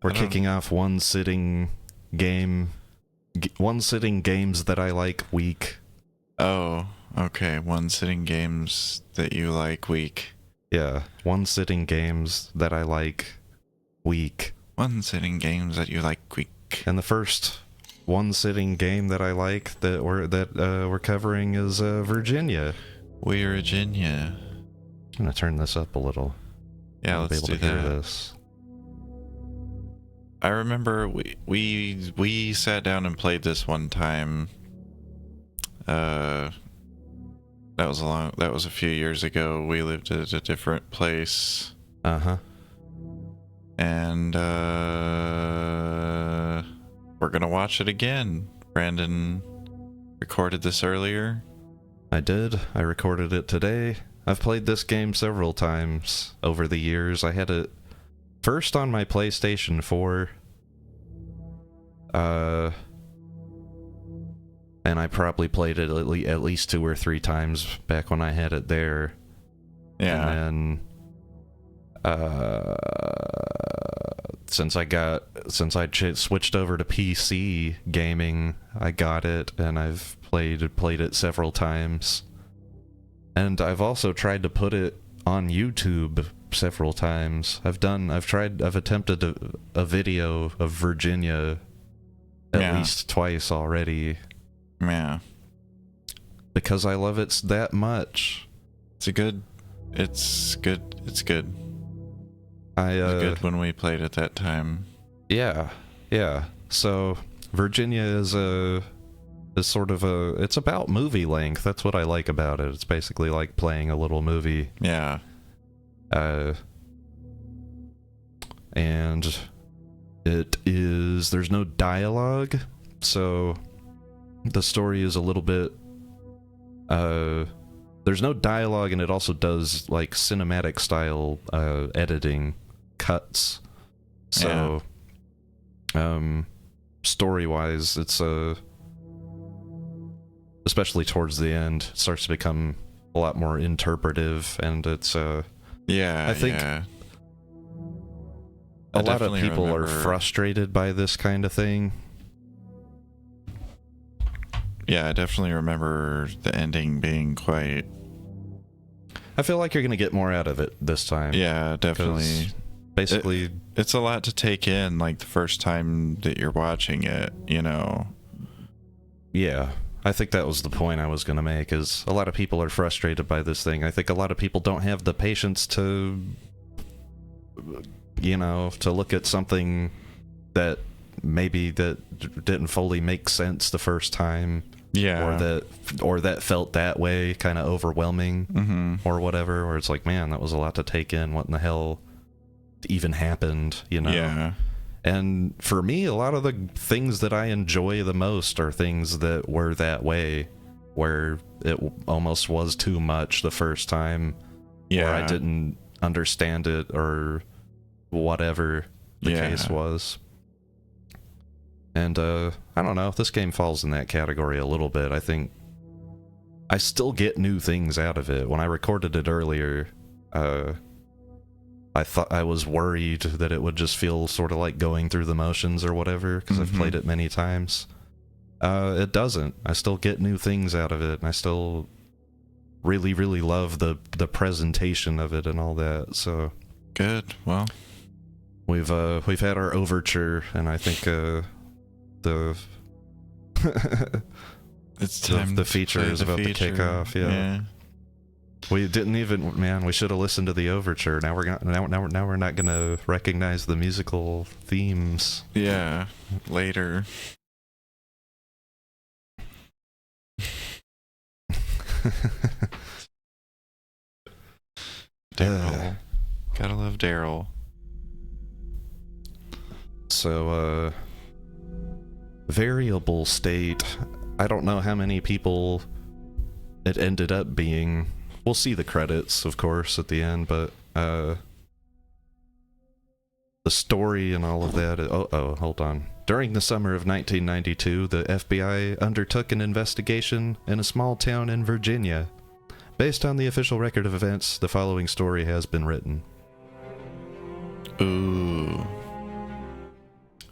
We're kicking off one sitting games that I like week. Oh, okay. One sitting games that you like week. Yeah, one sitting games that I like week. One sitting games that you like week. And the first one sitting game that I like that we're covering is Virginia. Virginia. I'm gonna turn this up a little. Yeah, let's do that. Hear this. I remember we sat down and played this one time. That was a few years ago. We lived at a different place. Uh-huh. And we're gonna watch it again. Brandon recorded this earlier. I did. I recorded it today. I've played this game several times over the years. I had it first on my PlayStation 4. And I probably played it at least 2 or 3 times back when I had it there. Yeah. And then since I switched over to PC gaming, I got it and I've played it several times. And I've also tried to put it on YouTube several times. I've attempted a video of Virginia at least twice already. Yeah. Because I love it that much. It's good. It was good when we played at that time. Yeah. So Virginia is it's about movie length. That's what I like about it. It's basically like playing a little movie. Yeah. And there's no dialogue, so the story is a little bit, there's no dialogue, and it also does like cinematic style editing cuts. So story-wise, it's especially towards the end, it starts to become a lot more interpretive, and it's I think a lot of people are frustrated by this kind of thing. Yeah, I definitely remember the ending being quite... I feel like you're going to get more out of it this time. Yeah, definitely. Basically... It's a lot to take in, like, the first time that you're watching it, you know? Yeah, I think that was the point I was going to make, is a lot of people are frustrated by this thing. I think a lot of people don't have the patience to... to look at something that maybe that didn't fully make sense the first time. Yeah. Or that felt that way, kind of overwhelming, or whatever, where it's like, man, that was a lot to take in. What in the hell even happened, Yeah. And for me, a lot of the things that I enjoy the most are things that were that way, where it almost was too much the first time. Yeah. Where I didn't understand it, or whatever the case was. And I don't know, this game falls in that category a little bit. I think I still get new things out of it. When I recorded it earlier, I was worried that it would just feel sort of like going through the motions or whatever, because I've played it many times. It doesn't. I still get new things out of it, and I still really, really love the presentation of it and all that. So good. Well, we've had our overture, and I think it's time. The feature is about to kick off. Yeah. We didn't even. Man, we should have listened to the overture. Now we're not gonna recognize the musical themes. Yeah. Later. Daryl. Gotta love Daryl. So, variable state. I don't know how many people it ended up being. We'll see the credits, of course, at the end, but the story and all of that. Hold on. During the summer of 1992, the FBI undertook an investigation in a small town in Virginia. Based on the official record of events, the following story has been written. Ooh.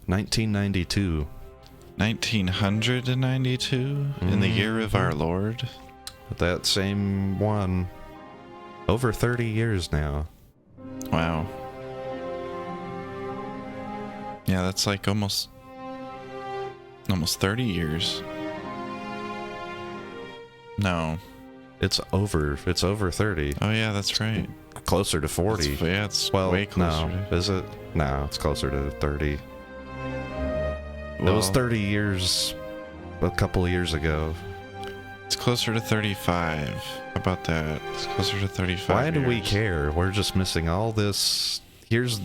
1992. 1992? In the year of our Lord? That same one. Over 30 years now. Wow. Yeah, that's like almost 30 years. No. It's over 30. Oh yeah, that's right. Closer to 40. It's way closer. No, is it? No, it's closer to 30. Well, it was 30 years a couple of years ago. It's closer to 35. How about that? It's closer to 35 Why do years. we care? We're just missing all this. Here's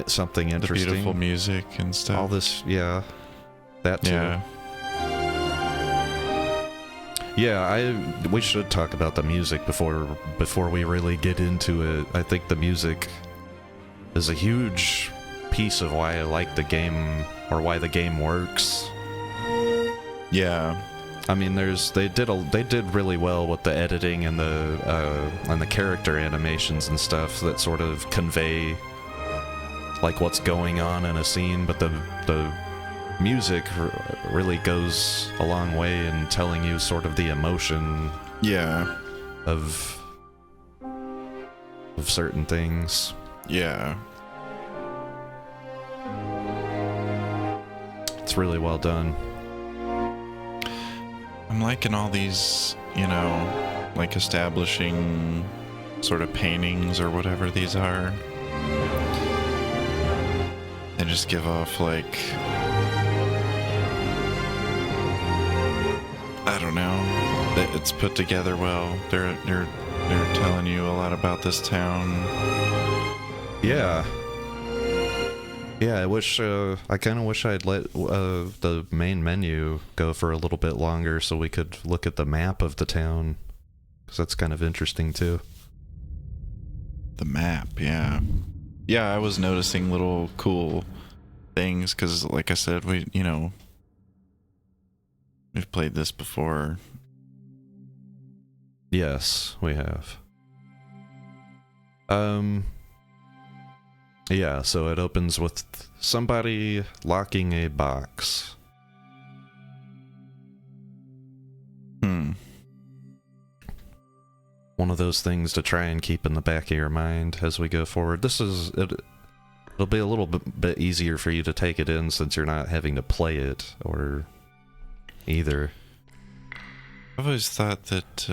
something interesting. The beautiful music and stuff. All this, yeah. That too. Yeah. Yeah, we should talk about the music before we really get into it. I think the music is a huge piece of why I like the game, or why the game works. Yeah. I mean, they did really well with the editing and the character animations and stuff that sort of convey like what's going on in a scene, but the music really goes a long way in telling you sort of the emotion of certain things. Yeah. It's really well done. I'm liking all these, like establishing sort of paintings or whatever these are. They just give off like, I don't know. It's put together well. They're telling you a lot about this town. Yeah. Yeah, I kind of wish I'd let the main menu go for a little bit longer so we could look at the map of the town, because that's kind of interesting too. The map, yeah. Yeah, I was noticing little cool things, because like I said, we've played this before. Yes, we have. Yeah, so it opens with somebody locking a box. One of those things to try and keep in the back of your mind as we go forward. It'll be a little bit easier for you to take it in since you're not having to play it or either. I've always thought that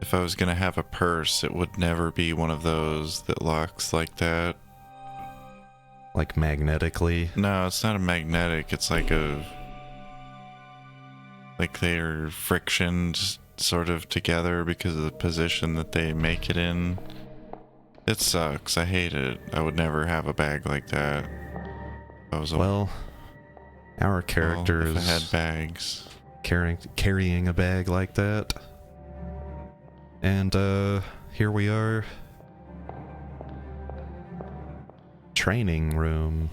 if I was going to have a purse, it would never be one of those that locks like that. Like magnetically? No, it's not a magnetic. It's like they're frictioned sort of together because of the position that they make it in. It sucks. I hate it. I would never have a bag like that. Our character if I is had bags. Carrying a bag like that. And here we are. Training room.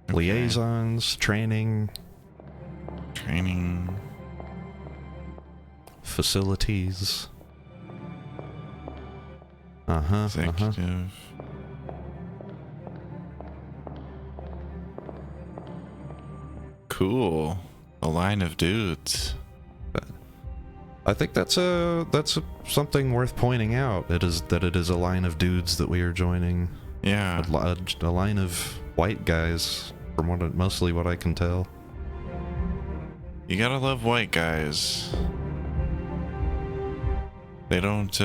Okay. Liaisons, training. Facilities. Executive. Cool. A line of dudes. I think that's something worth pointing out. It is a line of dudes that we are joining. Yeah. A line of white guys, from mostly what I can tell. You gotta love white guys. They don't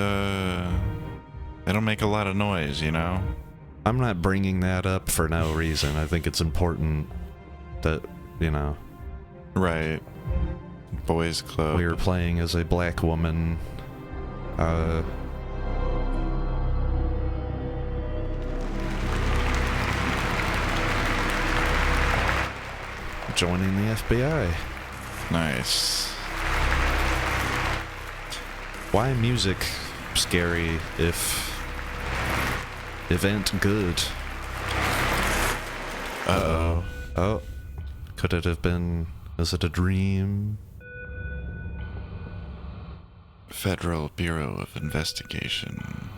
make a lot of noise, I'm not bringing that up for no reason. I think it's important that, Right. Boys club. We were playing as a black woman. Joining the FBI. Nice. Why music scary if event good? Uh-oh. Oh. Could it have been... Is it a dream? Federal Bureau of Investigation.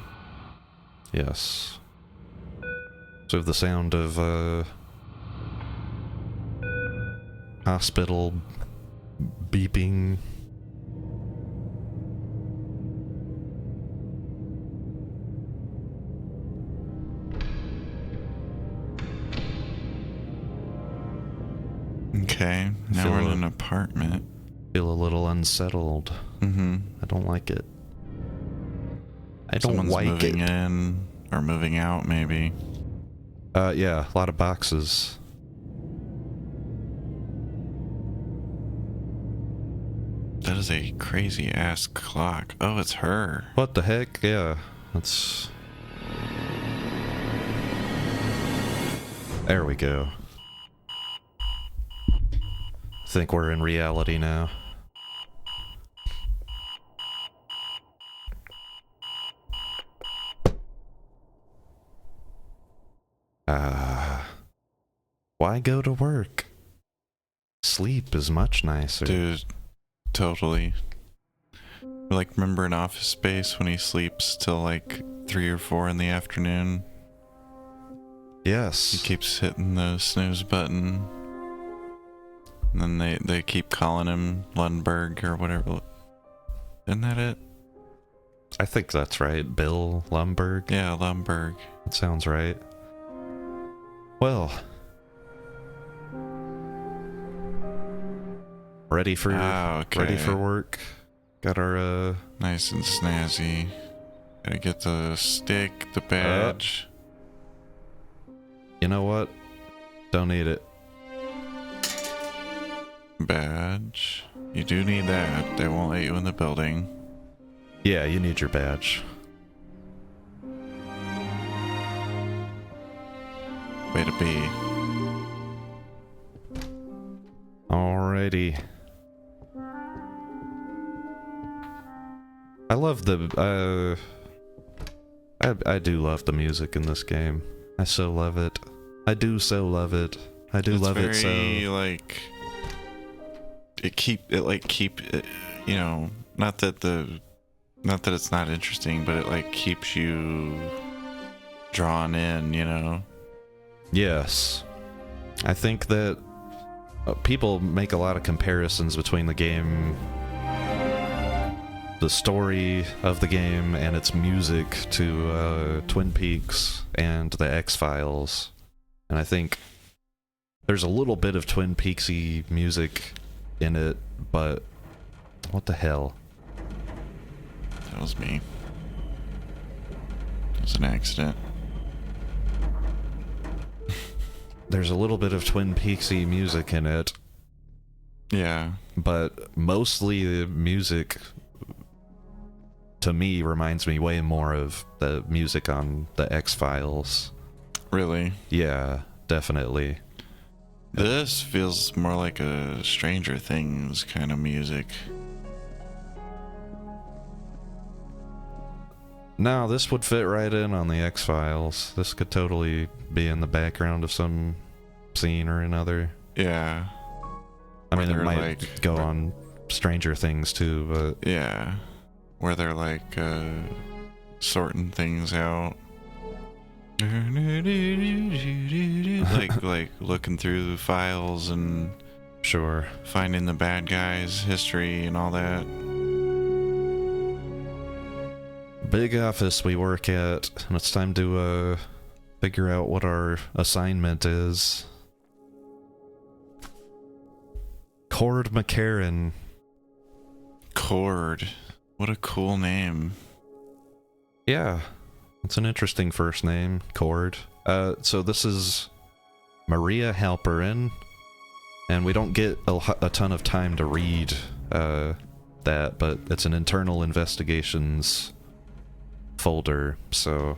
Yes. So the sound of hospital beeping. Okay, now we're in an apartment. Feel a little unsettled. Mm-hmm. I don't like it. I don't Someone's like moving it. in or moving out, maybe. Yeah, a lot of boxes. That is a crazy ass clock. Oh, it's her. What the heck? Yeah, that's... There we go. I think we're in reality now. Why go to work? Sleep is much nicer. Dude, totally. Like, remember in Office Space when he sleeps till like 3 or 4 in the afternoon? Yes. He keeps hitting the snooze button. And then they keep calling him Lundberg or whatever. Isn't that it? I think that's right. Bill Lumberg. Yeah, Lundberg. That sounds right. Well, ready for work. Got our nice and snazzy. Gotta get the stick, the badge. You know what? Don't need it. Badge. You do need that. They won't let you in the building. Yeah, you need your badge. Way to be. Alrighty. I love the, I do love the music in this game. I so love it. I do so love it. I do love it so. Like, you know, not that it's not interesting, but it like keeps you drawn in, you know? Yes. I think that people make a lot of comparisons between the game, the story of the game, and its music to Twin Peaks and the X-Files. And I think there's a little bit of Twin Peaksy music in it, but what the hell? That was me. It was an accident. There's a little bit of Twin Peaksy music in it. Yeah. But mostly the music, to me, reminds me way more of the music on the X-Files. Really? Yeah, definitely. This feels more like a Stranger Things kind of music. No, this would fit right in on the X-Files. This could totally be in the background of some scene or another. Yeah. I mean, it might go on Stranger Things too, but... Yeah. Where they're like, sorting things out. like looking through the files and... Sure. Finding the bad guy's history and all that. Big office we work at, and it's time to figure out what our assignment is. Cord McCarran. Cord. What a cool name. Yeah, it's an interesting first name, Cord. So this is Maria Halperin, and we don't get a ton of time to read that, but it's an internal investigations folder, so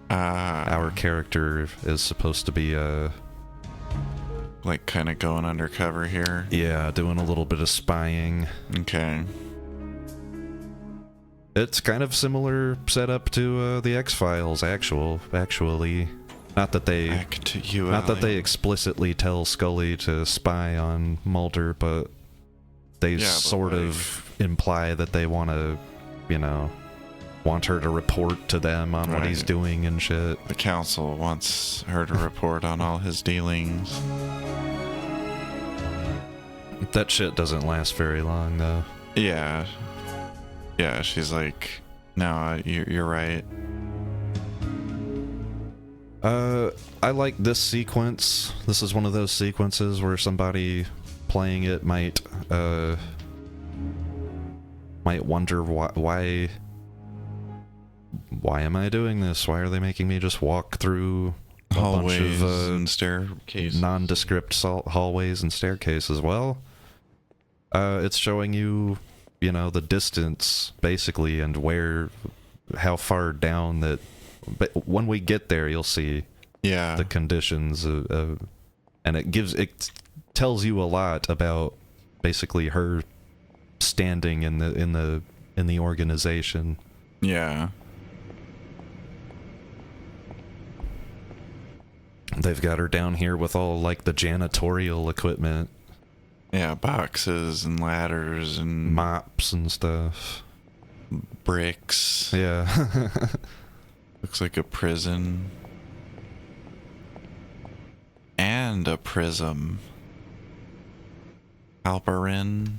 our character is supposed to be like kind of going undercover here. Yeah, doing a little bit of spying. Okay. It's kind of similar setup to the X-Files actually. Not that they explicitly tell Scully to spy on Mulder, but they sort of imply that they want to, you know, want her to report to them on what he's doing and shit. The council wants her to report on all his dealings. That shit doesn't last very long, though. Yeah. Yeah, she's like, no, you're right. I like this sequence. This is one of those sequences where somebody playing it might wonder why am I doing this? Why are they making me just walk through a Hallways bunch of and staircases. nondescript hallways and staircases? Well, it's showing you, the distance basically, and how far down that. But when we get there, you'll see the conditions and it tells you a lot about basically her standing in the organization. Yeah. They've got her down here with all like the janitorial equipment. Yeah, boxes and ladders and mops and stuff. Bricks. Yeah. Looks like a prison. And a prism. Halperin,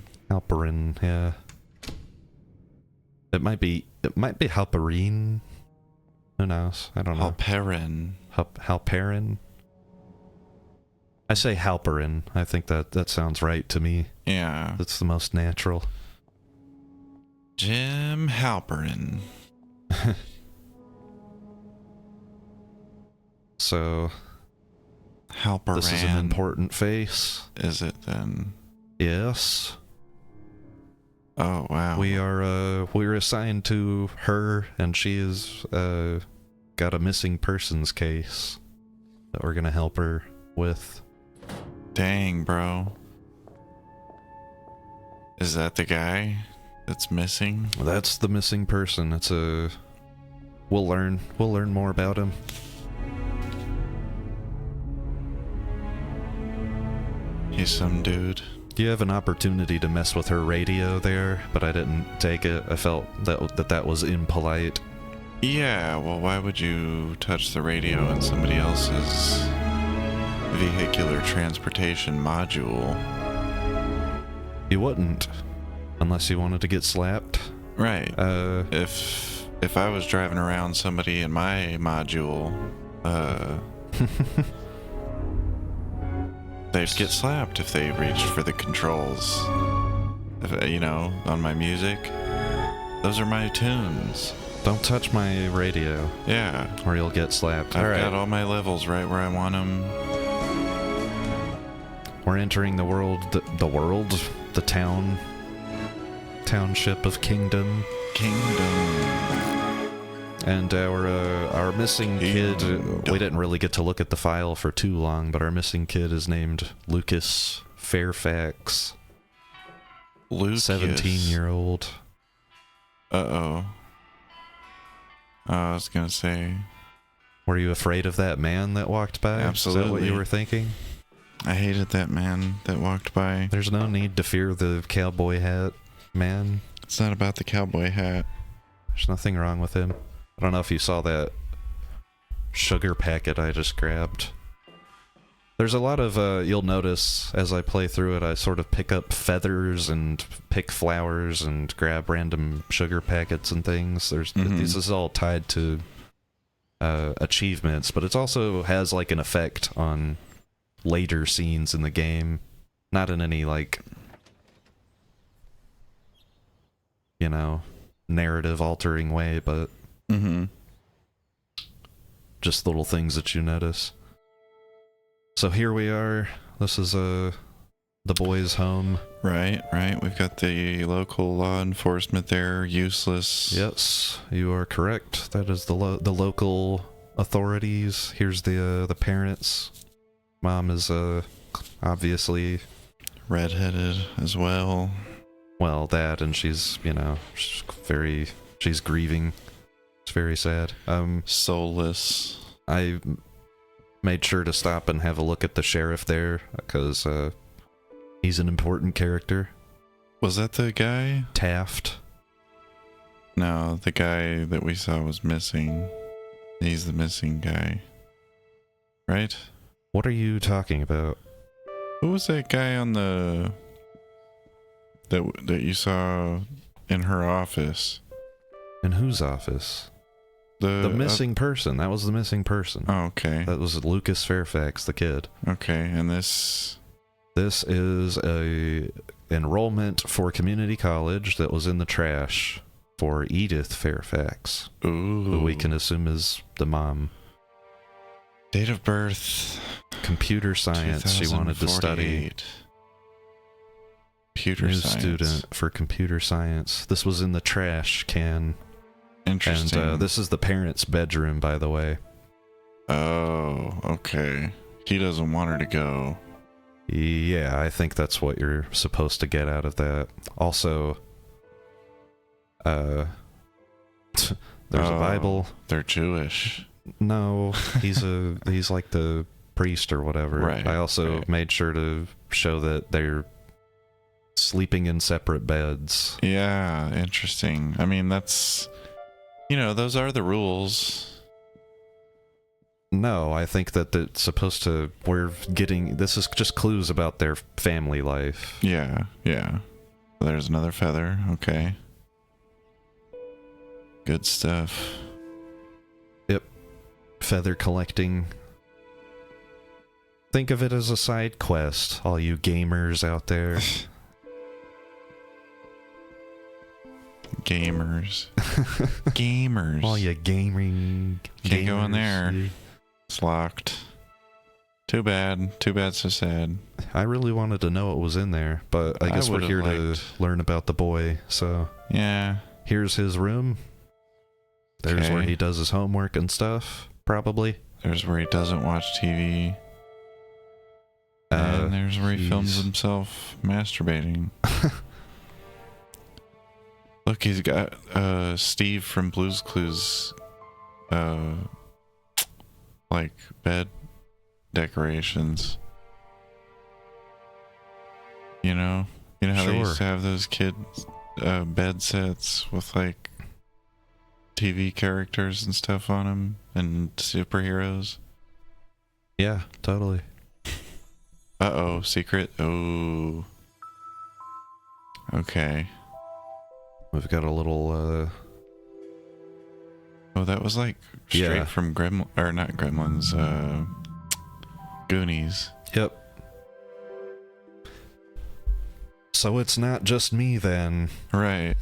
yeah. It might be Halperin. Who knows? I don't know. Halperin. Halperin. I say Halperin. I think that sounds right to me. Yeah. That's the most natural. Jim Halperin. So Halperin. This is an important face. Is it then? Yes. Oh wow. We're assigned to her, and she is got a missing persons case that we're gonna help her with. Dang, bro. Is that the guy that's missing? That's the missing person. We'll learn more about him. He's some dude. You have an opportunity to mess with her radio there, but I didn't take it. I felt that was impolite. Yeah, well, why would you touch the radio in somebody else's vehicular transportation module? You wouldn't, unless you wanted to get slapped. Right. If I was driving around somebody in my module, they'd get slapped if they reached for the controls. On my music. Those are my tunes. Don't touch my radio. Yeah. Or you'll get slapped. I've got all my levels right where I want them. We're entering the township of Kingdom. And our missing kid, we didn't really get to look at the file for too long, but our missing kid is named Lucas Fairfax. Lucas. 17-year-old. Uh-oh. I was gonna say... Were you afraid of that man that walked by? Absolutely. Is that what you were thinking? I hated that man that walked by. There's no need to fear the cowboy hat man. It's not about the cowboy hat. There's nothing wrong with him. I don't know if you saw that sugar packet I just grabbed. There's a lot of, you'll notice as I play through it, I sort of pick up feathers and pick flowers and grab random sugar packets and things. This is all tied to achievements, but it also has like an effect on later scenes in the game. Not in any narrative altering way, but just little things that you notice. So here we are. This is the boys' home. Right. We've got the local law enforcement there, useless. Yes, you are correct. That is the local authorities. Here's the parents. Mom is obviously redheaded as well. Well, that, and she's grieving. It's very sad. Soulless. I made sure to stop and have a look at the sheriff there, because he's an important character. Was that the guy? Taft. No, the guy that we saw was missing. He's the missing guy. Right? What are you talking about? Who was that guy on the that you saw in her office. In whose office? The missing person. That was the missing person. Oh, okay. That was Lucas Fairfax, the kid. Okay, and this is a enrollment for community college that was in the trash for Edith Fairfax, who we can assume is the mom. Date of birth. Computer science she wanted to study. Computer science. Student for computer science. This was in the trash can. Interesting. And this is the parents' bedroom, by the way. Oh, okay. He doesn't want her to go. Yeah, I think that's what you're supposed to get out of that. Also, there's a Bible. They're Jewish. No, he's like the priest or whatever. Right. I also made sure to show that they're sleeping in separate beds. Yeah, interesting. I mean, that's, those are the rules. No, I think that it's supposed to, this is just clues about their family life. Yeah. There's another feather. Okay. Good stuff. Yep. Feather collecting. Think of it as a side quest, all you gamers out there. Gamers. All you gaming. Can't go in gamers. there. It's locked. Too bad. Too bad, so sad. I really wanted to know what was in there, but I guess we're here to learn about the boy, so... Yeah. Here's his room. There's where he does his homework and stuff, probably. There's where he doesn't watch TV. And there's where he films himself masturbating. Look, he's got Steve from Blue's Clues like bed decorations. You know how they used to have those kids bed sets with like TV characters and stuff on them and superheroes. Yeah, totally. Uh-oh, secret. Oh. Okay. We've got a little Oh, that was like straight from not Gremlins, Goonies. Yep. So it's not just me then. Right.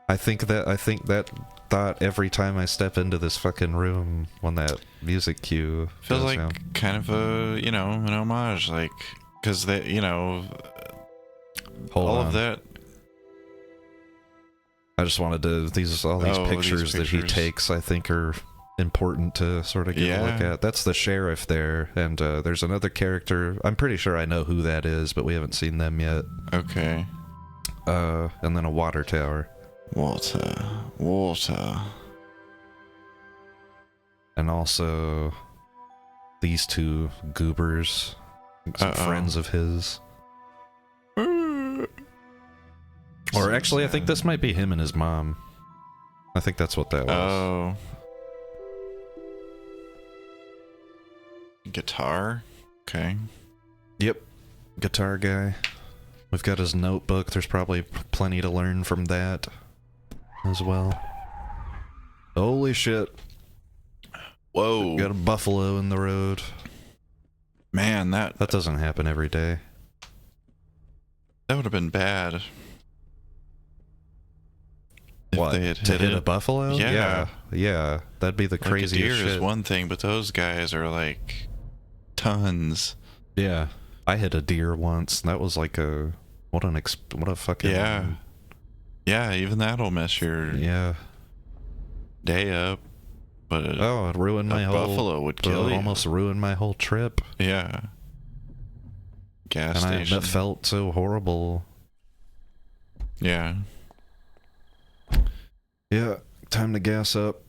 I think that thought every time I step into this fucking room when that music cue feels like down. Kind of a, an homage, like, because that, all of that. I just wanted to, these pictures that he takes, I think are important to sort of get a look at. That's the sheriff there, and there's another character. I'm pretty sure I know who that is, but we haven't seen them yet. Okay. And then a water tower. Water. And also these two goobers, some friends of his. Or actually, I think this might be him and his mom. I think that's what that was. Oh. Guitar? Okay. Yep. Guitar guy. We've got his notebook. There's probably plenty to learn from that as well. Holy shit. Whoa. Got a buffalo in the road. Man, that doesn't happen every day. That would have been bad. What? They had to hit a buffalo? Yeah. Yeah. That'd be the craziest shit. A deer shit. is one thing, but those guys are like tons. Yeah. I hit a deer once. That was like a what a fucking Yeah, even that'll mess your day up. But it ruined my whole buffalo would kill you. Almost ruined my whole trip. Yeah. Gas station. That felt so horrible. Yeah. Yeah, time to gas up.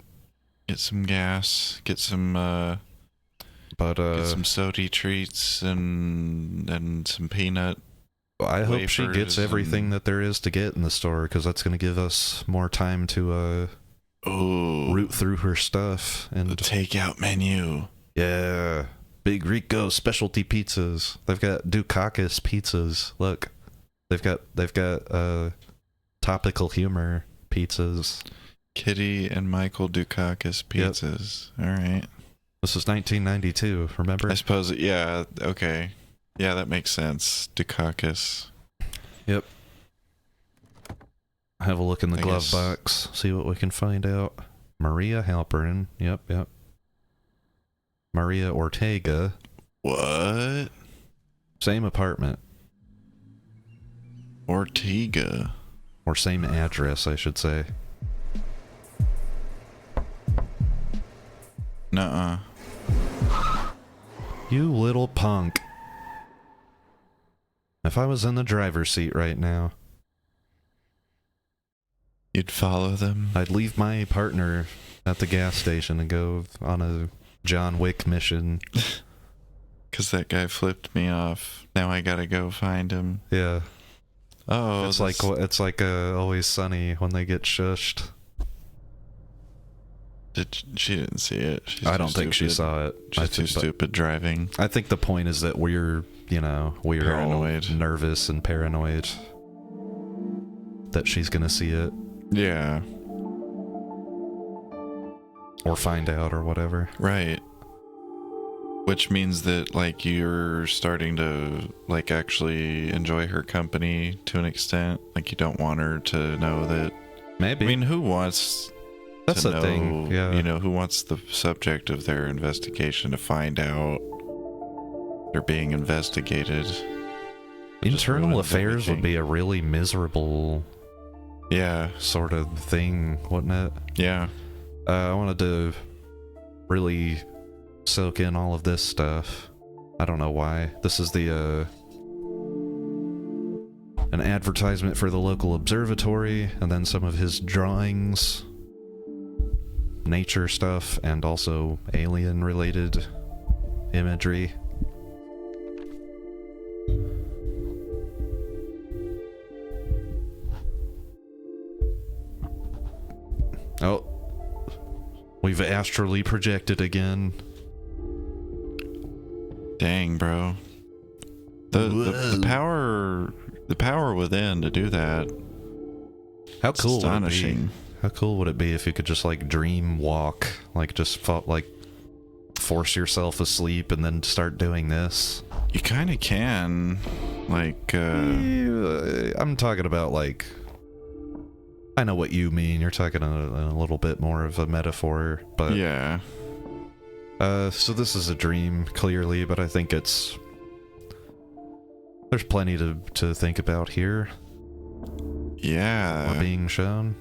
Get some gas. Get some get some sody treats and some peanut. I hope she gets everything that there is to get in the store, because that's going to give us more time to root through her stuff and the takeout menu. Yeah, Big Rico specialty pizzas. They've got Dukakis pizzas. Look, They've got topical humor pizzas. Kitty and Michael Dukakis pizzas. Yep. All right. This was 1992, remember? I suppose, yeah, okay. Yeah, that makes sense. Dukakis. Yep. Have a look in the glove box, see what we can find out. Maria Halperin. Yep. Maria Ortega. What? Same apartment. Ortega. Or same address, I should say. Nuh-uh. You little punk. If I was in the driver's seat right now, you'd follow them? I'd leave my partner at the gas station and go on a John Wick mission. Because that guy flipped me off. Now I gotta go find him. Yeah. Oh, it's like Always Sunny when they get shushed. She didn't see it. I don't think she saw it. She's too stupid driving. I think the point is that we're paranoid. All nervous and paranoid that she's gonna see it. Yeah. Or find out or whatever. Right. Which means that, like, you're starting to, like, actually enjoy her company to an extent. Like, you don't want her to know that. Maybe. I mean, who wants That's to the know, thing, yeah. You know, who wants the subject of their investigation to find out they're being investigated? Internal affairs would be a really miserable sort of thing, wouldn't it? Yeah. I wanted to really soak in all of this stuff. I don't know why. This is the an advertisement for the local observatory, and then some of his drawings, nature stuff, and also alien related imagery. Oh, we've astrally projected again. Dang, bro. The power within to do that. How cool astonishing. Would it be? How cool would it be if you could just like dream walk, like just force yourself asleep and then start doing this? You kind of can, like. I'm talking about like. I know what you mean. You're talking a little bit more of a metaphor, but yeah. So this is a dream, clearly, but I think there's plenty to think about here. Yeah. Being shown.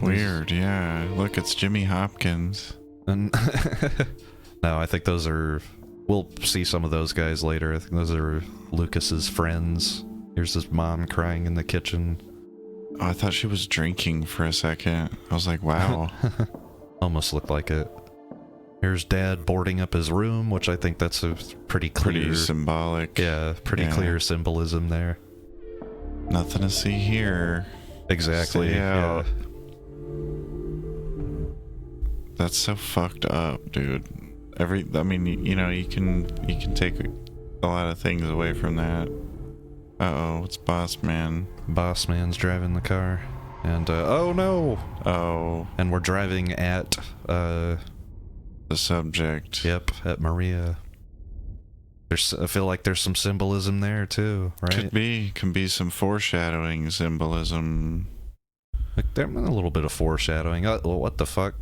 Weird, yeah. Look, it's Jimmy Hopkins. And no, I think those are. We'll see some of those guys later. I think those are Lucas's friends. Here's his mom crying in the kitchen. Oh, I thought she was drinking for a second. I was like, wow. Almost looked like it. Here's Dad boarding up his room, which I think that's a pretty clear... Pretty symbolic. Yeah, pretty clear symbolism there. Nothing to see here. Exactly, yeah. That's so fucked up, dude. I mean, you know, you can take a lot of things away from that. Uh-oh, it's Boss Man. Boss Man's driving the car. And, oh no! Oh. And we're driving at, the subject. Yep, at Maria. I feel like there's some symbolism there, too, right? Can be some foreshadowing symbolism. Like, there's a little bit of foreshadowing. What the fuck?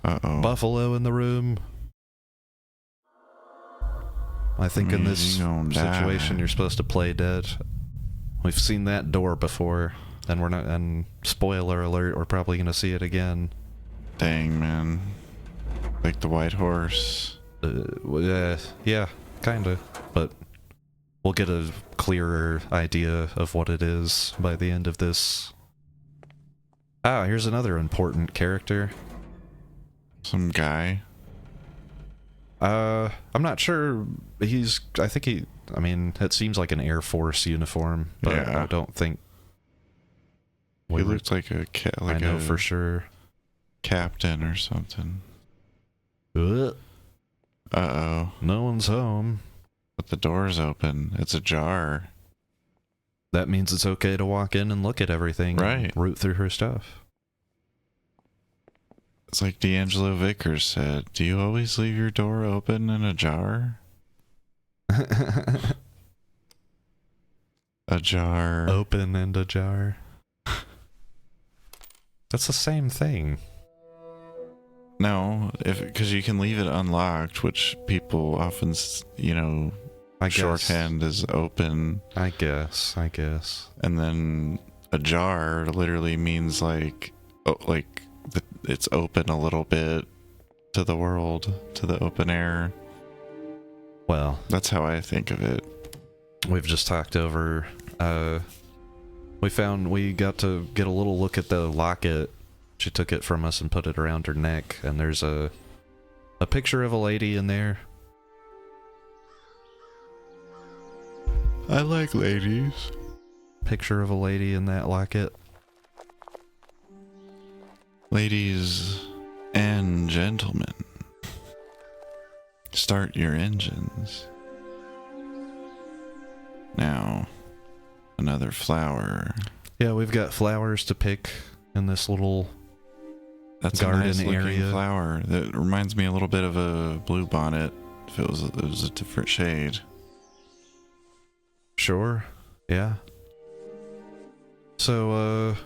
Uh-oh. Buffalo in the room. I think in this situation you're supposed to play dead. We've seen that door before, and we're not. And spoiler alert, we're probably gonna see it again. Dang, man! Like the white horse. Yeah, kinda. But we'll get a clearer idea of what it is by the end of this. Ah, here's another important character. Some guy. I'm not sure. I mean, it seems like an Air Force uniform, but yeah. I don't think. He looked like I know for sure. Captain or something. Uh-oh. No one's home. but the door's open. It's ajar. That means it's okay to walk in and look at everything. Right. And root through her stuff. It's like D'Angelo Vickers said, do you always leave your door open and ajar? Ajar. Open and ajar. That's the same thing. No, because you can leave it unlocked, which people often, shorthand is open. I guess. And then ajar literally means it's open a little bit to the world, to the open air. Well, that's how I think of it. We've just talked over. We got to get a little look at the locket. She took it from us and put it around her neck, and there's a picture of a lady in there. I like ladies. Picture of a lady in that locket. Ladies and gentlemen, start your engines. Now, another flower. Yeah, we've got flowers to pick in this little garden a nice area. Flower that reminds me a little bit of a bluebonnet. If it was a different shade. Sure. Yeah. So,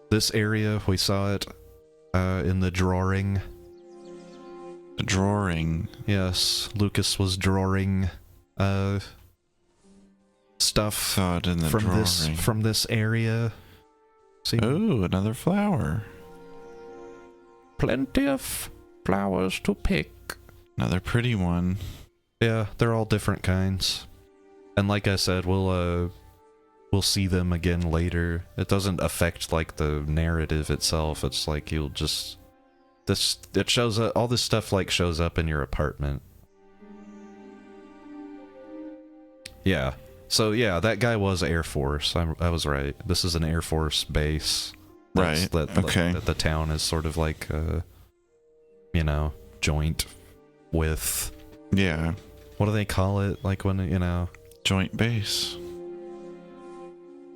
this area, we saw it in the drawing. The drawing? Yes, Lucas was drawing stuff from this area. See? Oh, another flower. Plenty of flowers to pick. Another pretty one. Yeah, they're all different kinds. And like I said, we'll see them again later. It doesn't affect like the narrative itself. It's like you'll just it shows up, all this stuff like shows up in your apartment. Yeah. So yeah, that guy was Air Force. I was right. This is an Air Force base. Right. Okay. That the town is sort of like joint with. Yeah. What do they call it? Like when joint base.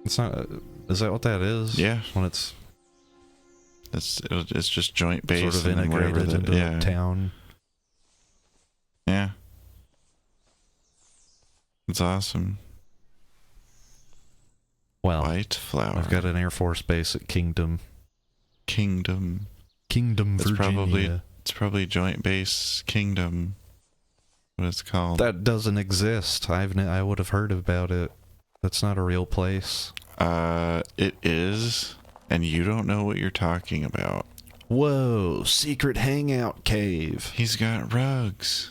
It's not. Is that what that is? Yeah. When it's just joint base, sort of integrated into the town. Yeah. It's awesome. Well, white flower. I've got an Air Force base at Kingdom, Virginia. It's probably Joint Base Kingdom. What it's called? That doesn't exist. I would have heard about it. That's not a real place. It is, and you don't know what you're talking about. Whoa, secret hangout cave. He's got rugs.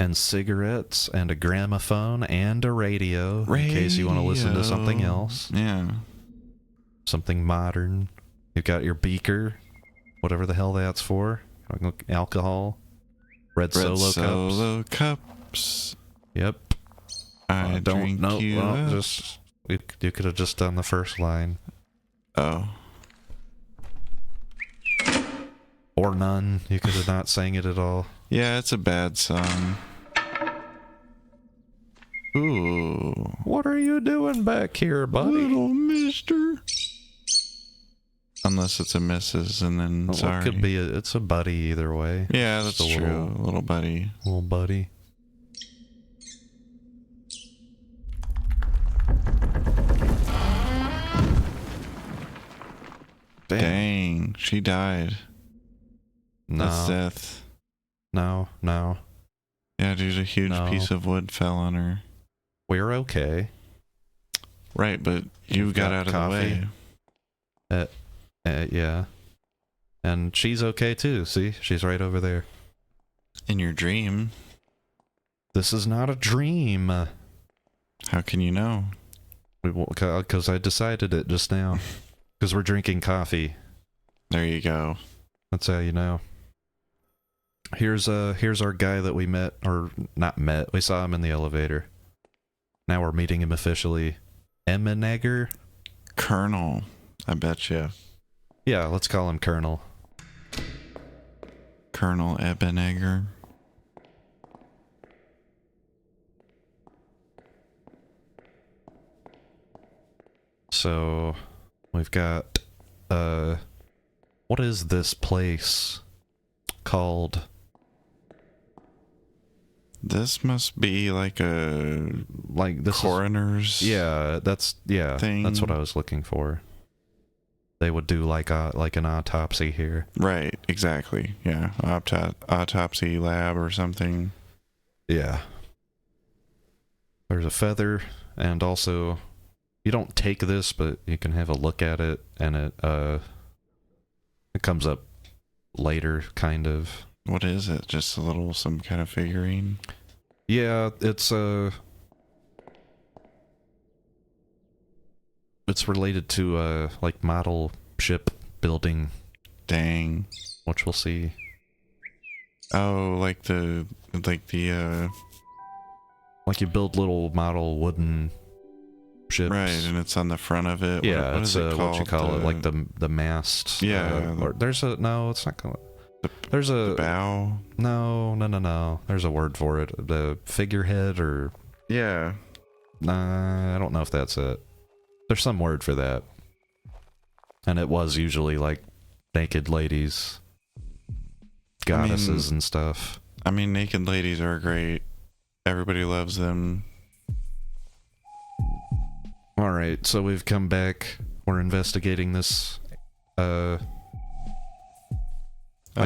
And cigarettes, and a gramophone, and a radio. In case you want to listen to something else. Yeah. Something modern. You've got your beaker, whatever the hell that's for. Alcohol. Red Solo cups. Yep. I drink you up. You could have just done the first line. Oh. Or none. You could have not sang it at all. Yeah, it's a bad song. Ooh. What are you doing back here, buddy? Little mister. Unless it's a missus, and then sorry. It could be it's a buddy either way. Yeah, that's true. Little buddy. Little buddy. Dang, she died. No. That's death. No. Yeah, dude, a huge piece of wood fell on her. We're okay. Right, but you got out of the way. Yeah. And she's okay too. See? She's right over there. In your dream. This is not a dream. How can you know? Because I decided it just now. Because we're drinking coffee. There you go. That's how you know. Here's our guy that we met, or not met. We saw him in the elevator. Now we're meeting him officially. Emenegger? Colonel, I bet you. Yeah, let's call him Colonel. Colonel Ebenegger. So we've got what is this place called? This must be like a this coroner's thing. That's what I was looking for. They would do like an autopsy here. Right, exactly. Yeah, autopsy lab or something. Yeah. There's a feather, and also you don't take this, but you can have a look at it, and it comes up later, kind of. What is it? Just some kind of figurine? Yeah, it's related to like model ship building. Dang. Which we'll see. Oh, like you build little model wooden ships. Right, and it's on the front of it. Yeah, what is it called? What you call it, like the mast. Yeah. There's a no, it's not called. There's a the bow. No. There's a word for it. The figurehead or yeah. Nah, I don't know if that's it. There's some word for that. And it was usually like naked ladies, goddesses and stuff. I mean, naked ladies are great. Everybody loves them. All right, so we've come back. We're investigating this. I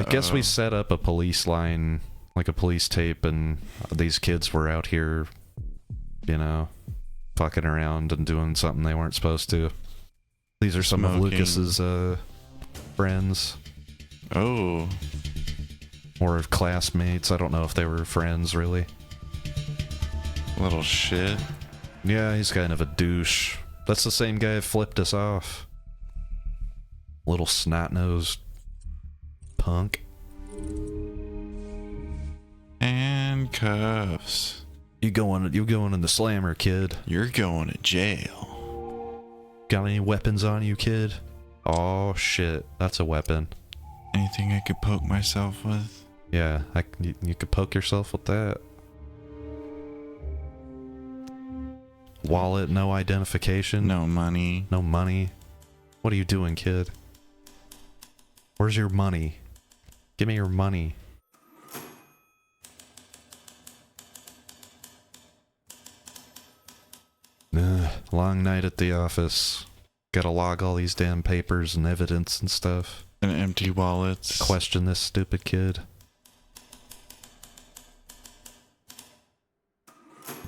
guess we set up a police line, like a police tape, and these kids were out here, fucking around and doing something they weren't supposed to. These are some of Lucas's friends. Oh. Or classmates. I don't know if they were friends, really. Little shit. Yeah, he's kind of a douche. That's the same guy who flipped us off. Little snot-nosed punk. Handcuffs. You going in the slammer, kid. You're going to jail. Got any weapons on you, kid? Oh shit, that's a weapon. Anything I could poke myself with? Yeah, you could poke yourself with that. Wallet, no identification. No money. No money. What are you doing, kid? Where's your money? Give me your money. Long night at the office. Gotta log all these damn papers and evidence and stuff. And empty wallets. Question this stupid kid.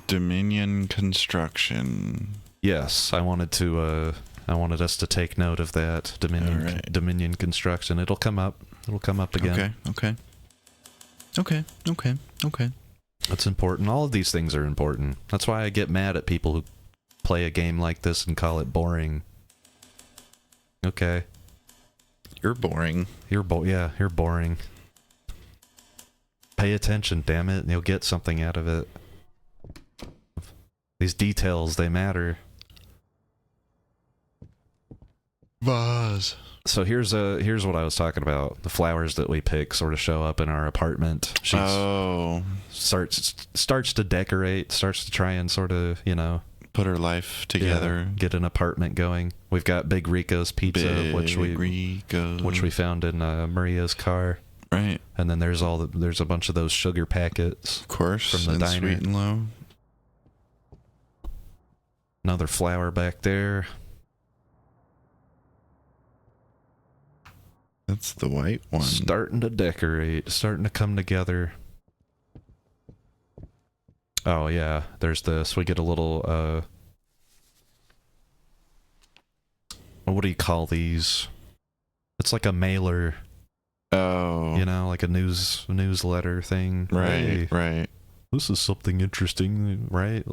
Dominion Construction. Yes, I wanted us to take note of that. Dominion Construction. It'll come up again. Okay. That's important. All of these things are important. That's why I get mad at people who play a game like this and call it boring. Okay. You're boring. You're boring. Pay attention, damn it, and you'll get something out of it. These details, they matter. Vase. So here's what I was talking about. The flowers that we pick sort of show up in our apartment. She starts to decorate, starts to try and sort of, put her life together. Get an apartment going. We've got Big Rico's Pizza, which we found in Maria's car. Right. And then there's a bunch of those sugar packets. Of course, from the diner. Sweet and low. Another flower back there. That's the white one. Starting to decorate, starting to come together. Oh yeah, there's this. We get a little what do you call these? It's like a mailer. Oh. Like a newsletter thing. Right, right. This is something interesting, right?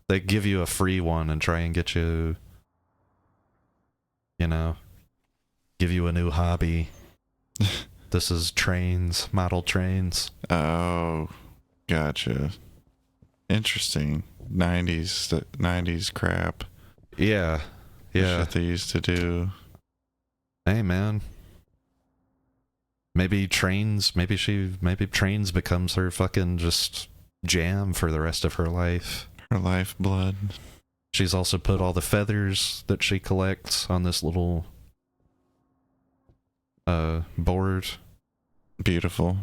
They give you a free one and try and get you, give you a new hobby. This is trains, model trains. Oh, gotcha. Interesting. 90s crap. Yeah. Shit they used to do. Hey, man. Maybe trains becomes her fucking just jam for the rest of her life. Her lifeblood. She's also put all the feathers that she collects on this little board. Beautiful.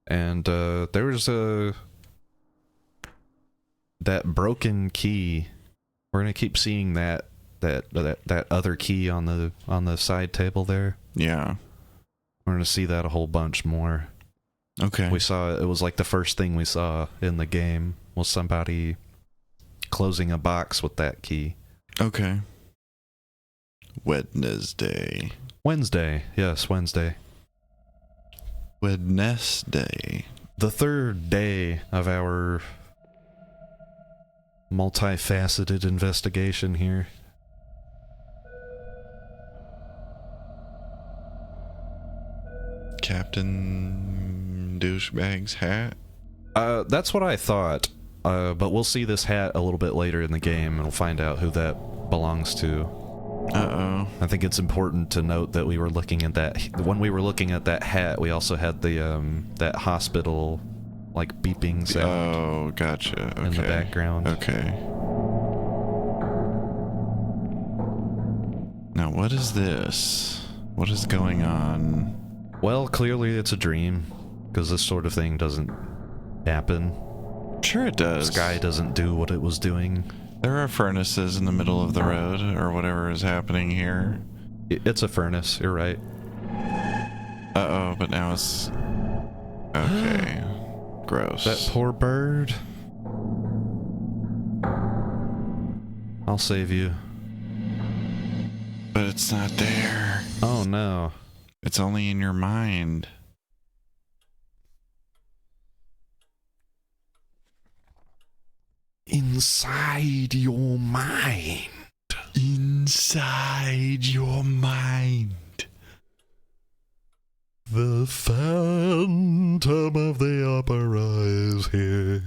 And there was that broken key. We're gonna keep seeing that other key on the side table there. Yeah. We're gonna see that a whole bunch more. Okay. We saw it was like the first thing we saw in the game was somebody closing a box with that key. Okay. Wednesday. Yes, Wednesday. Wednesday. The third day of our multifaceted investigation here. Captain Douchebag's hat? That's what I thought. But we'll see this hat a little bit later in the game, and we'll find out who that belongs to. Uh-oh. I think it's important to note that we were looking at that... When we were looking at that hat, we also had the, that hospital, like, beeping sound. Oh, gotcha. Okay. In the background. Okay. Now, what is this? What is going on? Well, clearly it's a dream, because this sort of thing doesn't happen. Sure it does. The sky doesn't do what it was doing. There are furnaces in the middle of the road, or whatever is happening here. It's a furnace, you're right. Uh-oh, but now it's... Okay. Gross. That poor bird. I'll save you. But it's not there. Oh no. It's only in your mind. Inside your mind. Inside your mind. The Phantom of the Opera is here.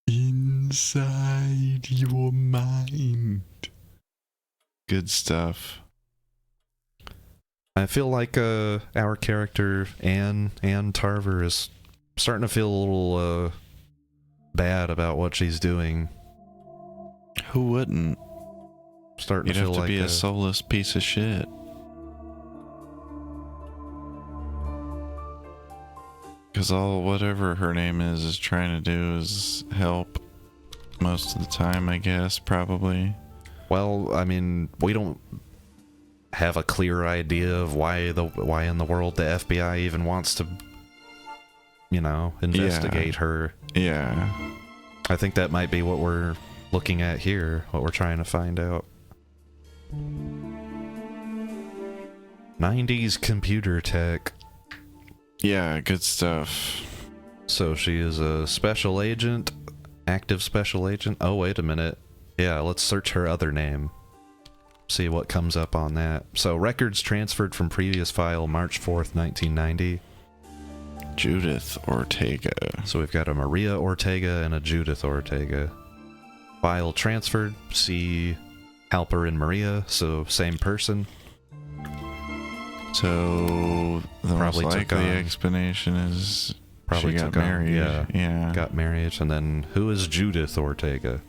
Inside your mind. Good stuff. I feel like our character Anne Tarver is starting to feel a little bad about what she's doing. Who wouldn't? Starting You'd to feel have to like be a soulless piece of shit. Because whatever her name is trying to do is help most of the time, I guess, probably. Well, I mean, we don't have a clear idea of why in the world the FBI even wants to, investigate her. Yeah. I think that might be what we're looking at here, what we're trying to find out. 90s computer tech. Yeah, good stuff. So she is a special agent, active special agent. Oh, wait a minute. Yeah, let's search her other name. See what comes up on that. So, records transferred from previous file, March 4th, 1990. Judith Ortega. So we've got a Maria Ortega and a Judith Ortega. File transferred, see Halper and Maria, so same person. So, the Probably most took likely on- explanation is Probably she got took on- married. yeah. Got married, and then who is Judith Ortega?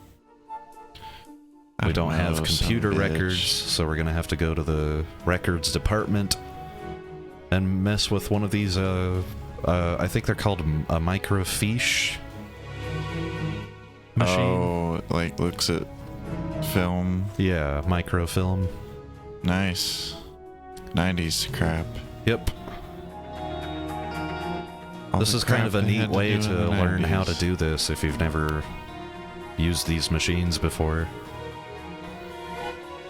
I We don't have know, computer some bitch. records, so we're gonna have to go to the records department and mess with one of these, I think they're called a microfiche machine. Oh, like looks at film. Yeah, microfilm. Nice. 90s crap. Yep. All This the is kind of crap a they neat had way do to in the learn how to 90s. do this if you've never used these machines before.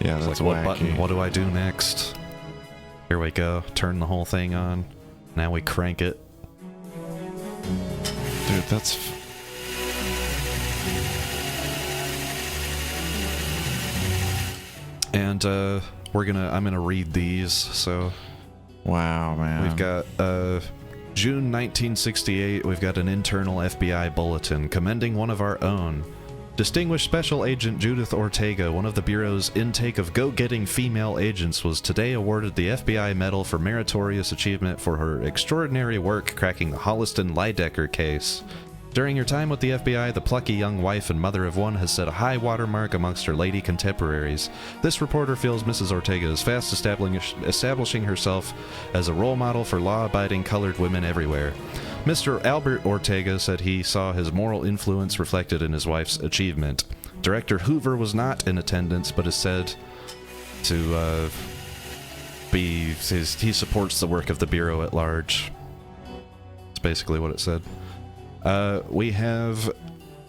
Yeah, It's that's like, what wacky. button? What do I do next? Here we go. Turn the whole thing on. Now we crank it. Dude, that's... And I'm gonna read these. So Wow, man. we've got June 1968. We've got an internal FBI bulletin commending one of our own. Distinguished Special Agent Judith Ortega, one of the Bureau's intake of go-getting female agents, was today awarded the FBI Medal for Meritorious Achievement for her extraordinary work cracking the Holliston Lydecker case. During her time with the FBI, the plucky young wife and mother of one has set a high watermark amongst her lady contemporaries. This reporter feels Mrs. Ortega is fast establishing herself as a role model for law-abiding colored women everywhere. Mr. Albert Ortega said he saw his moral influence reflected in his wife's achievement. Director Hoover was not in attendance, but is said to he supports the work of the Bureau at large. That's basically what it said. We have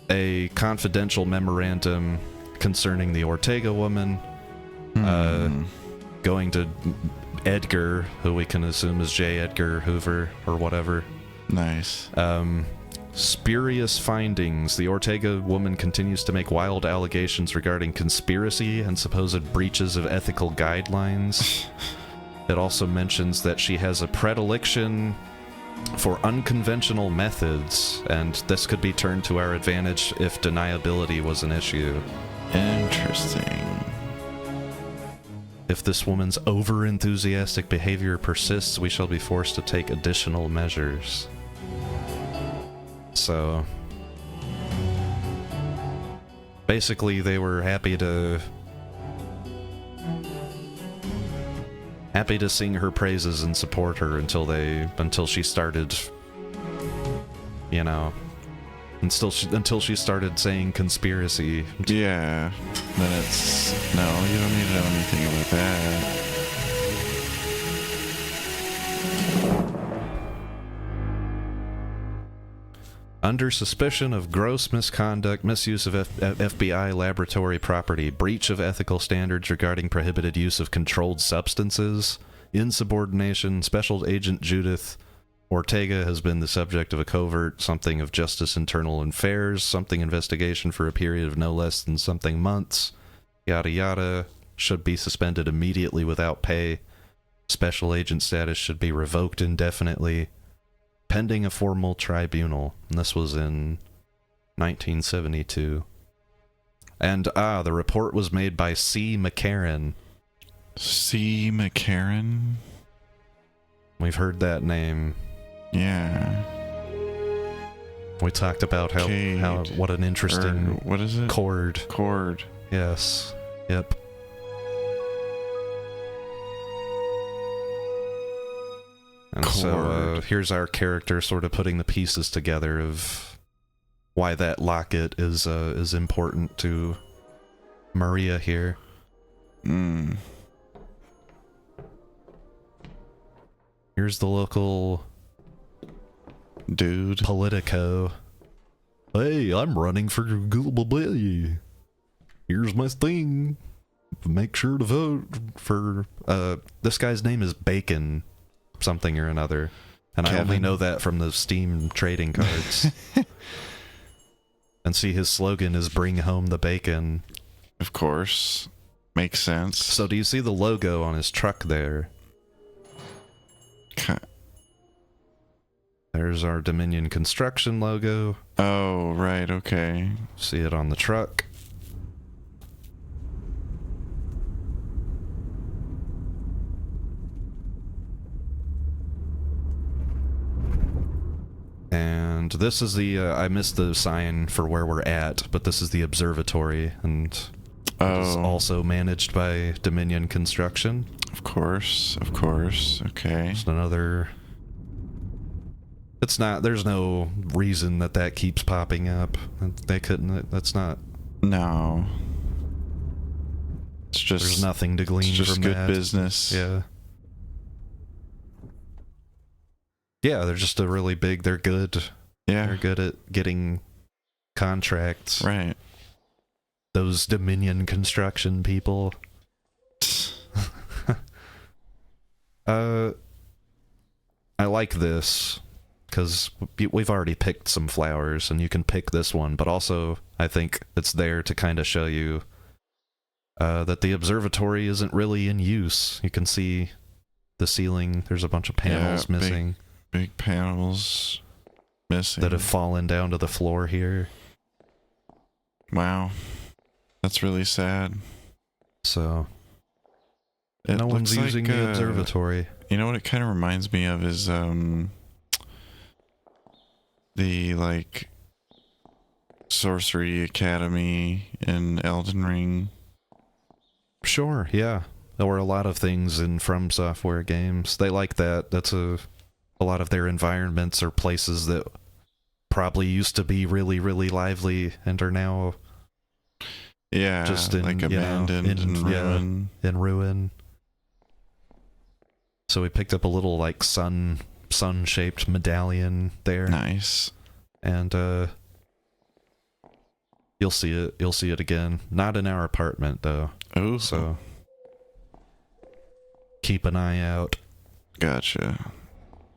a confidential memorandum concerning the Ortega woman, going to Edgar, who we can assume is J. Edgar Hoover or whatever. Nice. Spurious findings. The Ortega woman continues to make wild allegations regarding conspiracy and supposed breaches of ethical guidelines. It also mentions that she has a predilection for unconventional methods, and this could be turned to our advantage if deniability was an issue. Interesting. If this woman's over-enthusiastic behavior persists, we shall be forced to take additional measures. So, basically, they were happy to sing her praises and support her until she started, until she started saying conspiracy. Yeah, then it's, no, you don't need to know anything about that. Under suspicion of gross misconduct, misuse of FBI laboratory property, breach of ethical standards regarding prohibited use of controlled substances, insubordination, Special Agent Judith Ortega has been the subject of a covert something of Justice Internal Affairs, something investigation for a period of no less than something months, yada yada, should be suspended immediately without pay, special agent status should be revoked indefinitely, pending a formal tribunal. And this was in 1972. And the report was made by C. McCarran. C. McCarran? We've heard that name. Yeah. We talked about how what an interesting what is it? Chord. Yes. Yep. And so here's our character sort of putting the pieces together of why that locket is important to Maria here. Here's the local dude. Politico. Hey, I'm running for Google. Here's my thing. Make sure to vote for this guy's name is Bacon something or another, and Kevin. I only know that from the Steam trading cards. And see, his slogan is "Bring home the bacon." Of course, makes sense. So, do you see the logo on his truck there? There's our Dominion Construction logo. Oh, right, okay. See it on the truck. And this is the, I missed the sign for where we're at, but this is the observatory, and it is also managed by Dominion Construction. Of course, okay. Just another... It's not, there's no reason that keeps popping up. They couldn't, that's not... No. It's just... There's nothing to glean from that. It's just good business. Yeah. Yeah, they're just a really big, they're good. Yeah. They're good at getting contracts. Right. Those Dominion Construction people. I like this, because we've already picked some flowers, and you can pick this one, but also, I think it's there to kind of show you that the observatory isn't really in use. You can see the ceiling, there's a bunch of panels missing. Big panels missing. That have fallen down to the floor here. Wow. That's really sad. So, no one's using the observatory. You know what it kind of reminds me of is, the, like, Sorcery Academy in Elden Ring. Sure, yeah. There were a lot of things in From Software games. They like that. That's a lot of their environments are places that probably used to be really, really lively and are now just in, like abandoned and ruin. In ruin. So we picked up a little like sun-shaped medallion there. Nice. And you'll see it again. Not in our apartment though. Oh. So keep an eye out. Gotcha.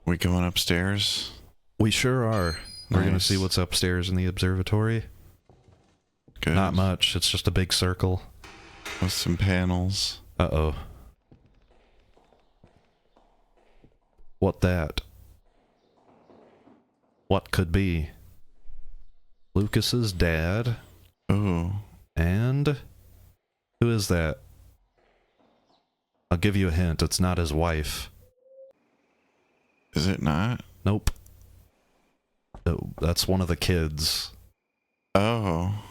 We going upstairs? We sure are. We're gonna see what's upstairs in the observatory. Good. Not much. It's just a big circle. With some panels. Uh-oh. What that? What could be? Lucas's dad. Oh. And who is that? I'll give you a hint. It's not his wife. Is it not? Nope. Oh, that's one of the kids. Oh.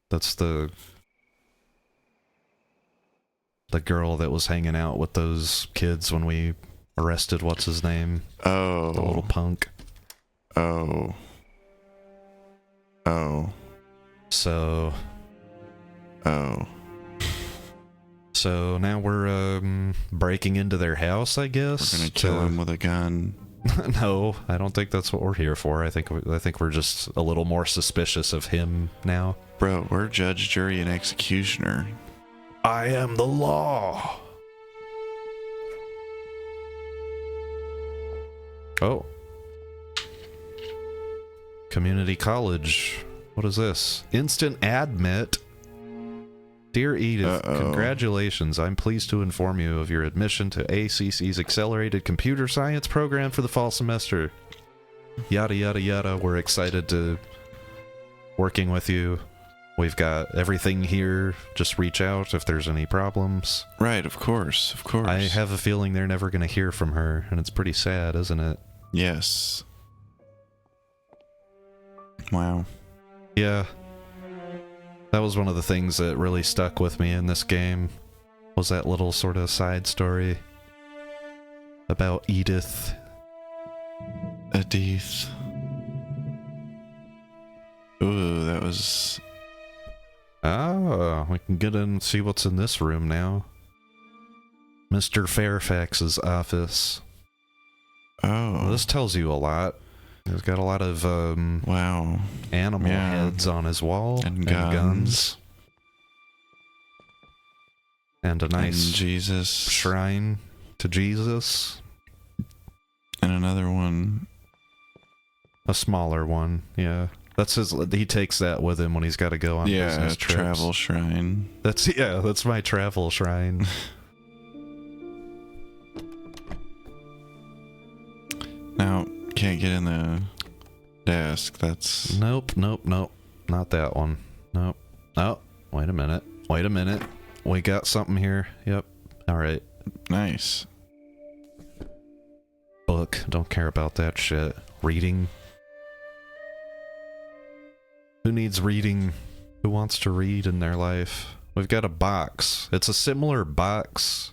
That's the girl that was hanging out with those kids when we arrested what's his name? Oh. The little punk. Oh. Oh. So. Oh. So now we're breaking into their house, I guess. We're gonna kill him with a gun. No, I don't think that's what we're here for. I think we're just a little more suspicious of him now. Bro, we're judge, jury, and executioner. I am the law. Oh. Community college. What is this? Instant admit. Dear Edith, congratulations. I'm pleased to inform you of your admission to ACC's Accelerated Computer Science program for the fall semester. Yada, yada, yada. We're excited to working with you. We've got everything here. Just reach out if there's any problems. Right, of course, of course. I have a feeling they're never going to hear from her, and it's pretty sad, isn't it? Yes. Wow. Yeah. That was one of the things that really stuck with me in this game, was that little sort of side story about Edith. Edith. Ooh, that was... Ah, we can get in and see what's in this room now. Mr. Fairfax's office. Oh. Well, this tells you a lot. He's got a lot of, wow. animal heads on his wall. And guns. And a nice and Jesus. shrine to Jesus. And another one. A smaller one, yeah. That's his. He takes that with him when he's got to go on business trips. Travel shrine. That's my travel shrine. Now, can't get in the desk. That's... Nope. Not that one. Nope. Oh, wait a minute. We got something here. Yep. Alright. Nice. Book. Don't care about that shit. Reading. Who needs reading? Who wants to read in their life? We've got a box. It's a similar box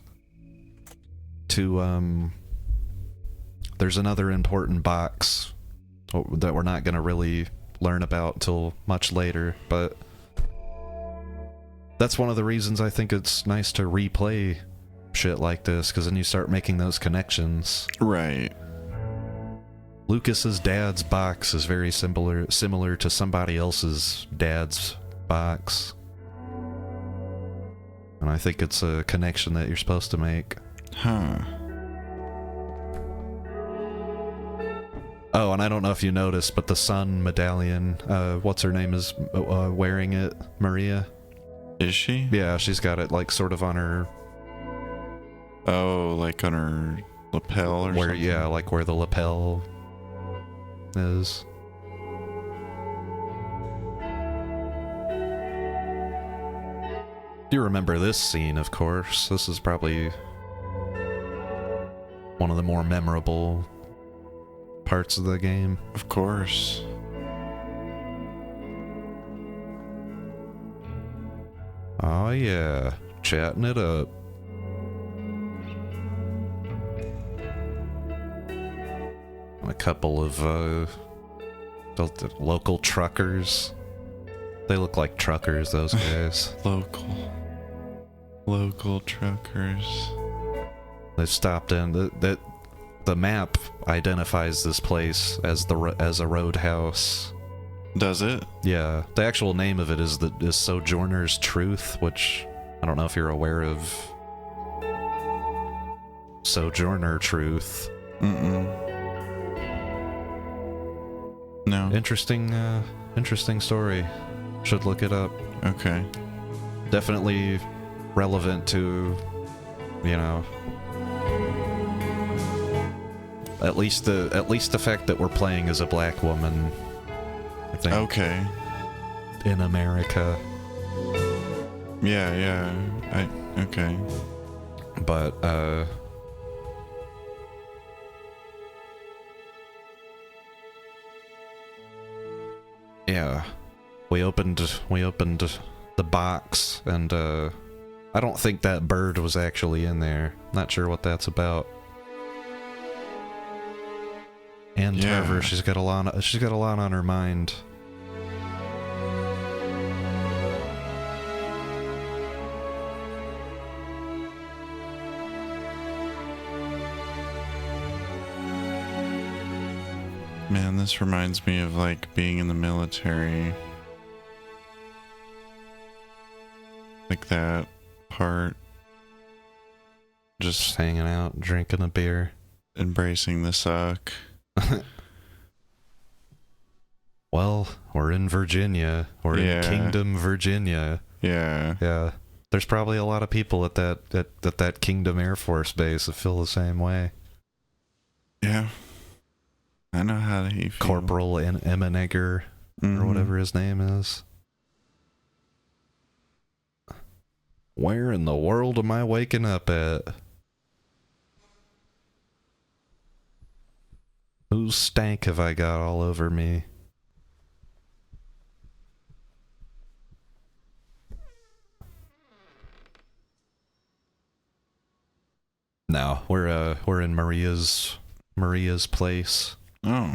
to, there's another important box that we're not going to really learn about till much later, but that's one of the reasons I think it's nice to replay shit like this, because then you start making those connections. Right. Lucas's dad's box is very similar to somebody else's dad's box. And I think it's a connection that you're supposed to make. Huh. Oh, and I don't know if you noticed, but the sun medallion, what's her name is wearing it? Maria? Is she? Yeah, she's got it like sort of on her... Oh, like on her lapel or something? Yeah, like where the lapel is. You remember this scene, of course. This is probably one of the more memorable parts of the game. Of course. Oh yeah, chatting it up. A couple of the local truckers. They look like truckers, those guys. Local truckers. They stopped in. The map identifies this place as a roadhouse. Does it? Yeah, the actual name of it is Sojourner's Truth, which I don't know if you're aware of. Sojourner Truth. No. Interesting story. Should look it up. Okay. Definitely relevant to, you know, at least the fact that we're playing as a black woman. I think. Okay. In America. Yeah. Okay. But yeah, we opened the box, and I don't think that bird was actually in there. Not sure what that's about. And Trevor, she's got a lot on her mind. Man, this reminds me of like being in the military. Like that part. Just hanging out, drinking a beer. Embracing the suck. Well, we're in Virginia. We're in Kingdom, Virginia. Yeah. Yeah. There's probably a lot of people at that Kingdom Air Force Base that feel the same way. Yeah. I know how he feels. Corporal Emmenegger, or whatever his name is. Where in the world am I waking up at? Whose stank have I got all over me? No, we're in Maria's place. Oh.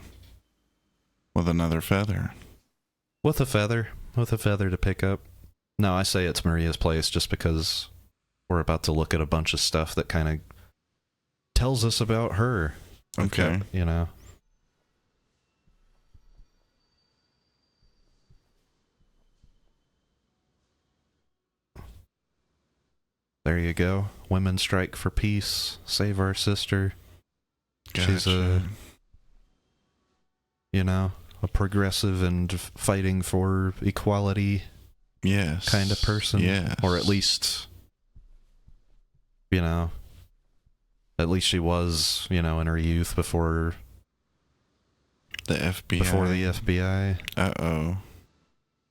With another feather. With a feather to pick up. No, I say it's Maria's place just because we're about to look at a bunch of stuff that kind of tells us about her. Okay. You know. There you go. Women strike for peace. Save our sister. Gotcha. She's a progressive and fighting for equality kind of person. Yes. Or at least, at least she was, in her youth before the FBI. Before the FBI. Uh-oh.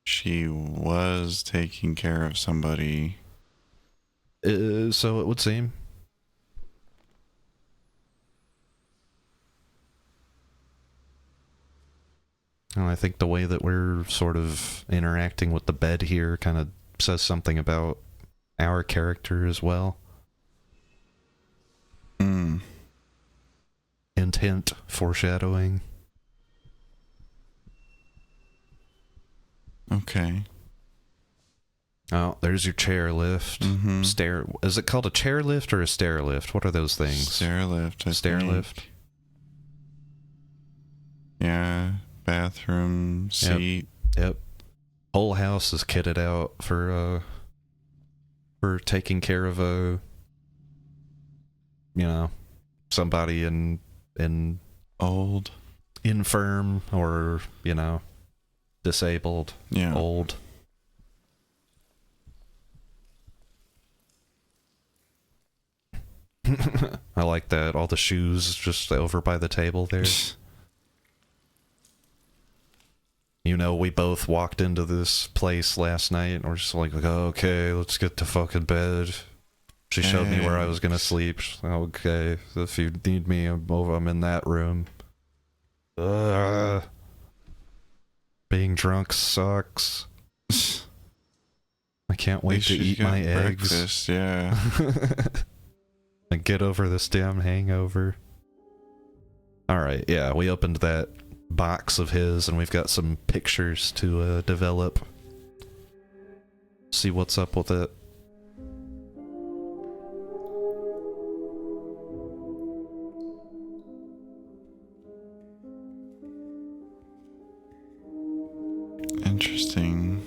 She was taking care of somebody. So it would seem. And I think the way that we're sort of interacting with the bed here kind of says something about our character as well. Intent, foreshadowing. Okay. Oh, there's your chair lift. Stair. Is it called a chair lift or a stair lift? What are those things? Stair lift. Stair lift. Yeah. Bathroom, seat. Yep. Whole house is kitted out for taking care of somebody in old, infirm, or disabled. Yeah. Old. I like that. All the shoes just over by the table there. We both walked into this place last night and we're just like, okay, let's get to fucking bed. She showed me where I was gonna sleep. She's like, okay, if you need me, I'm in that room. Being drunk sucks. I can't wait to eat my eggs. Breakfast, yeah. And get over this damn hangover. Alright, yeah, we opened that box of his and we've got some pictures to develop. See what's up with it. Interesting.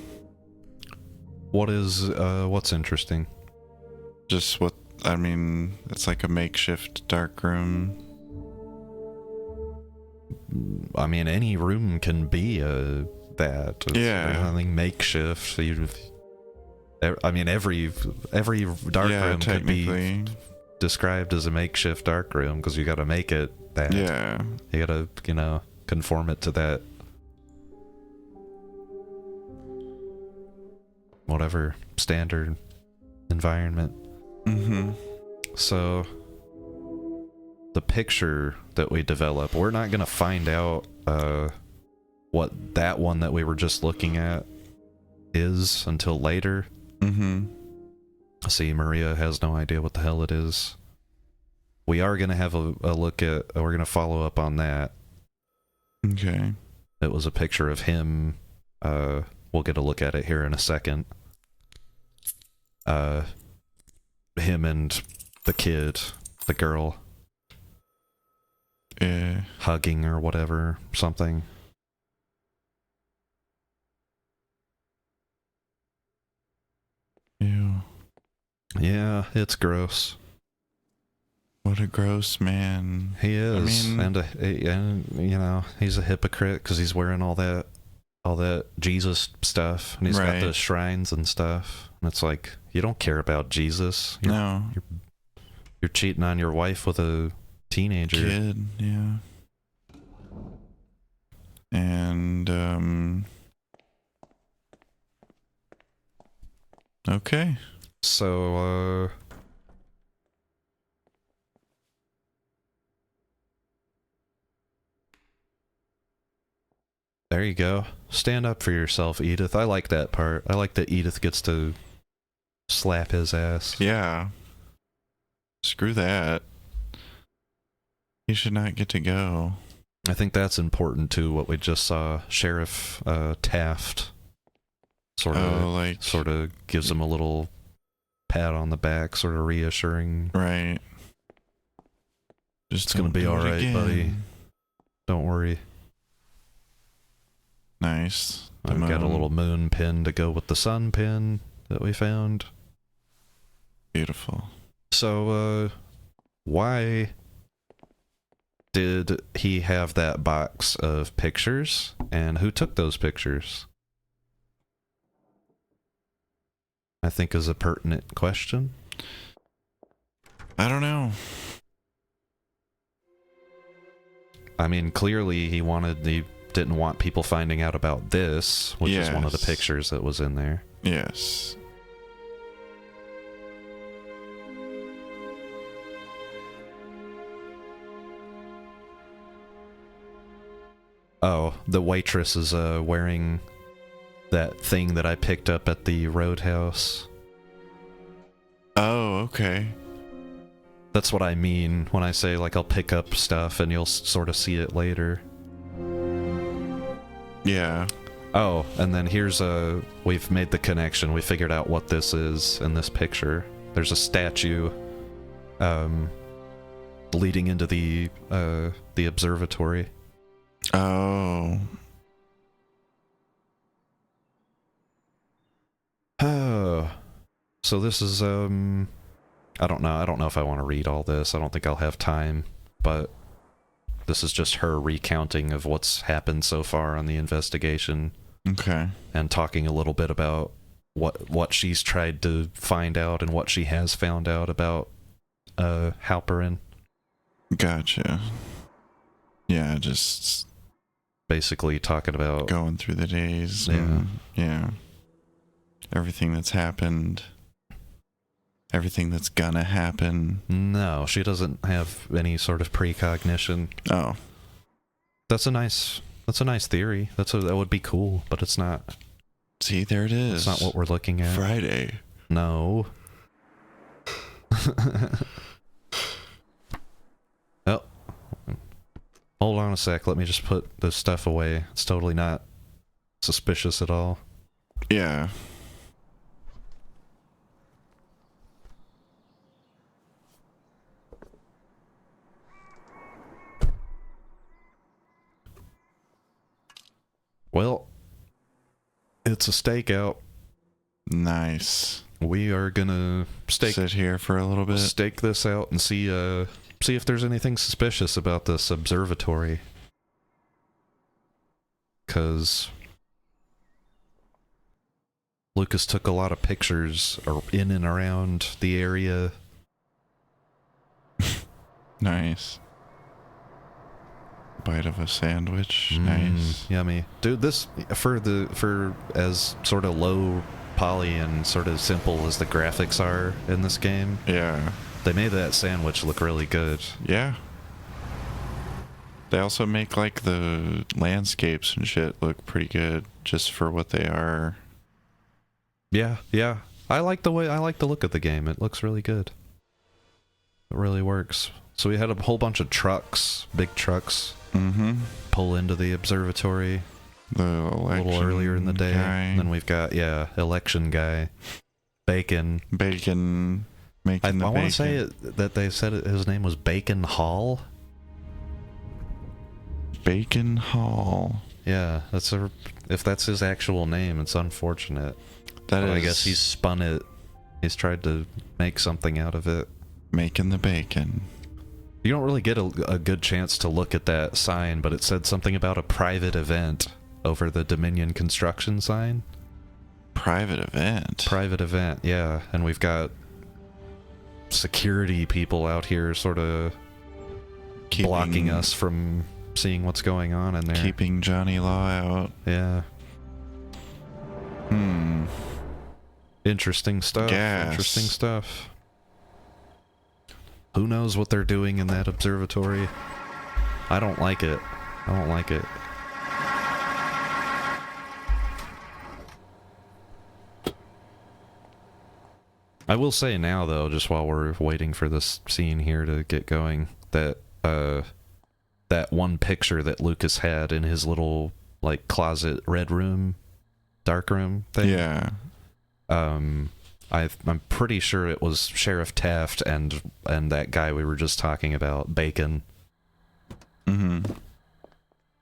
What's interesting? Just what, I mean, it's like a makeshift dark room. I mean, any room can be that. It's nothing makeshift. I mean, every dark room could be described as a makeshift dark room because you got to make it that. Yeah. You got to, conform it to that. Whatever standard environment. Mm-hmm. So the picture that we develop, we're not gonna find out what that one that we were just looking at is until later. Mm-hmm. See, Maria has no idea what the hell it is. We are gonna have a look at, we're gonna follow up on that. Okay. It was a picture of him. We'll get a look at it here in a second. Him and the kid, the girl, hugging or whatever, something. Ew. Yeah, it's gross. What a gross man. He is, I mean, and he's a hypocrite because he's wearing all that Jesus stuff, and he's got the shrines and stuff. And it's like, you don't care about Jesus. You're cheating on your wife with a teenager. Kid, yeah. And okay. So there you go. Stand up for yourself, Edith. I like that part. I like that Edith gets to slap his ass. Yeah. Screw that. He should not get to go. I think that's important too, what we just saw. Sheriff Taft sort of gives him a little pat on the back, sort of reassuring. Right. It's gonna be alright, buddy. Don't worry. Nice. I've got a little moon pin to go with the sun pin that we found. Beautiful. So, why did he have that box of pictures, and who took those pictures? I think is a pertinent question. I don't know. I mean, clearly he didn't want people finding out about this, which is one of the pictures that was in there. Yes. Oh, the waitress is wearing that thing that I picked up at the Roadhouse. Oh, okay. That's what I mean when I say, like, I'll pick up stuff and you'll sort of see it later. Yeah. Oh, and then we've made the connection. We figured out what this is in this picture. There's a statue leading into the observatory. Oh. Oh. So this is, I don't know if I want to read all this. I don't think I'll have time, but this is just her recounting of what's happened so far on the investigation. Okay. And talking a little bit about what she's tried to find out and what she has found out about Halperin. Gotcha. Yeah, just basically talking about going through the days. Yeah. Yeah. Everything that's happened. Everything that's gonna happen. No, she doesn't have any sort of precognition. Oh. That's a nice theory. That would be cool, but it's not. See, there it is. That's not what we're looking at. Friday. No. Oh. Hold on a sec. Let me just put this stuff away. It's totally not suspicious at all. Yeah. Well, it's a stakeout. Nice. We are gonna Sit here for a little bit. stake this out and see if there's anything suspicious about this observatory. 'Cause Lucas took a lot of pictures in and around the area. Nice. Bite of a sandwich. Nice. Yummy. Dude, this for as sort of low poly and sort of simple as the graphics are in this game, Yeah. they made that sandwich look really good. Yeah. They also make like the landscapes and shit look pretty good just for what they are. Yeah. I like the look of the game. It looks really good. It really works. So we had a whole bunch of trucks, big trucks, pull into the observatory The a little earlier in the day. guy. And then we've got, election guy, Bacon. Bacon. Making the I bacon. want to say that they said his name was Bacon Hall. Bacon Hall. Yeah, if that's his actual name, it's unfortunate. That But is. I guess he's spun it. He's tried to make something out of it. Making the bacon. You don't really get a good chance to look at that sign, but it said something about a private event over the Dominion construction sign. Private event. Private event, yeah. And we've got security people out here sort of blocking us from seeing what's going on in there. Keeping Johnny Law out. Yeah. Interesting stuff. Gas. Interesting stuff. Who knows what they're doing in that observatory? I don't like it. I don't like it. I will say now, though, just while we're waiting for this scene here to get going, that that one picture that Lucas had in his little like closet red room, dark room thing. Yeah. I'm pretty sure it was Sheriff Taft and that guy we were just talking about, Bacon.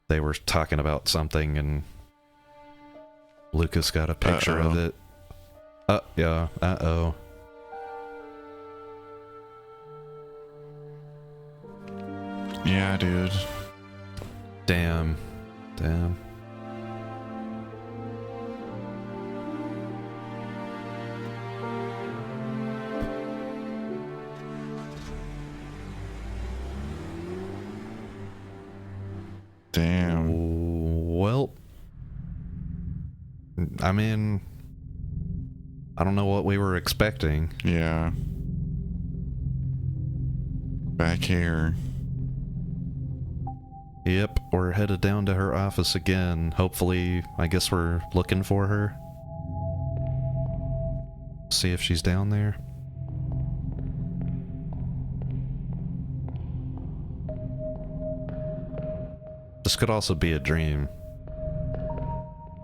They were talking about something, and Lucas got a picture of it. Yeah. Uh-oh. Yeah, dude. Damn. Well, I mean, I don't know what we were expecting. Yeah. Back here. Yep, we're headed down to her office again. Hopefully, I guess we're looking for her. See if she's down there. This could also be a dream.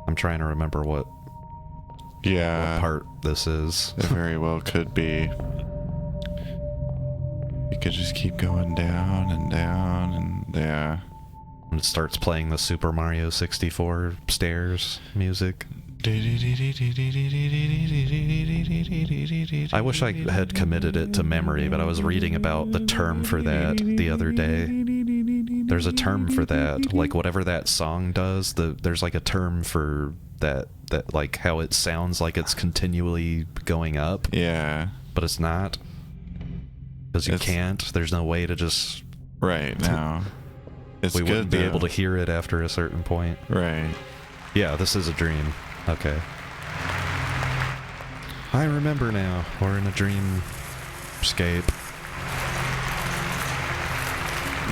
I'm trying to remember what part this is. It very well could be. You could just keep going down and down and yeah. And it starts playing the Super Mario 64 stairs music. I wish I had committed it to memory, but I was reading about the term for that the other day. There's a term for that, like whatever that song does, there's like a term for that like how it sounds like it's continually going up. Yeah. But it's not. Because you can't. There's no way to just... Right, now. It's we good, wouldn't be though. able to hear it after a certain point. Right. Yeah, this is a dream. Okay. I remember now. We're in a dreamscape.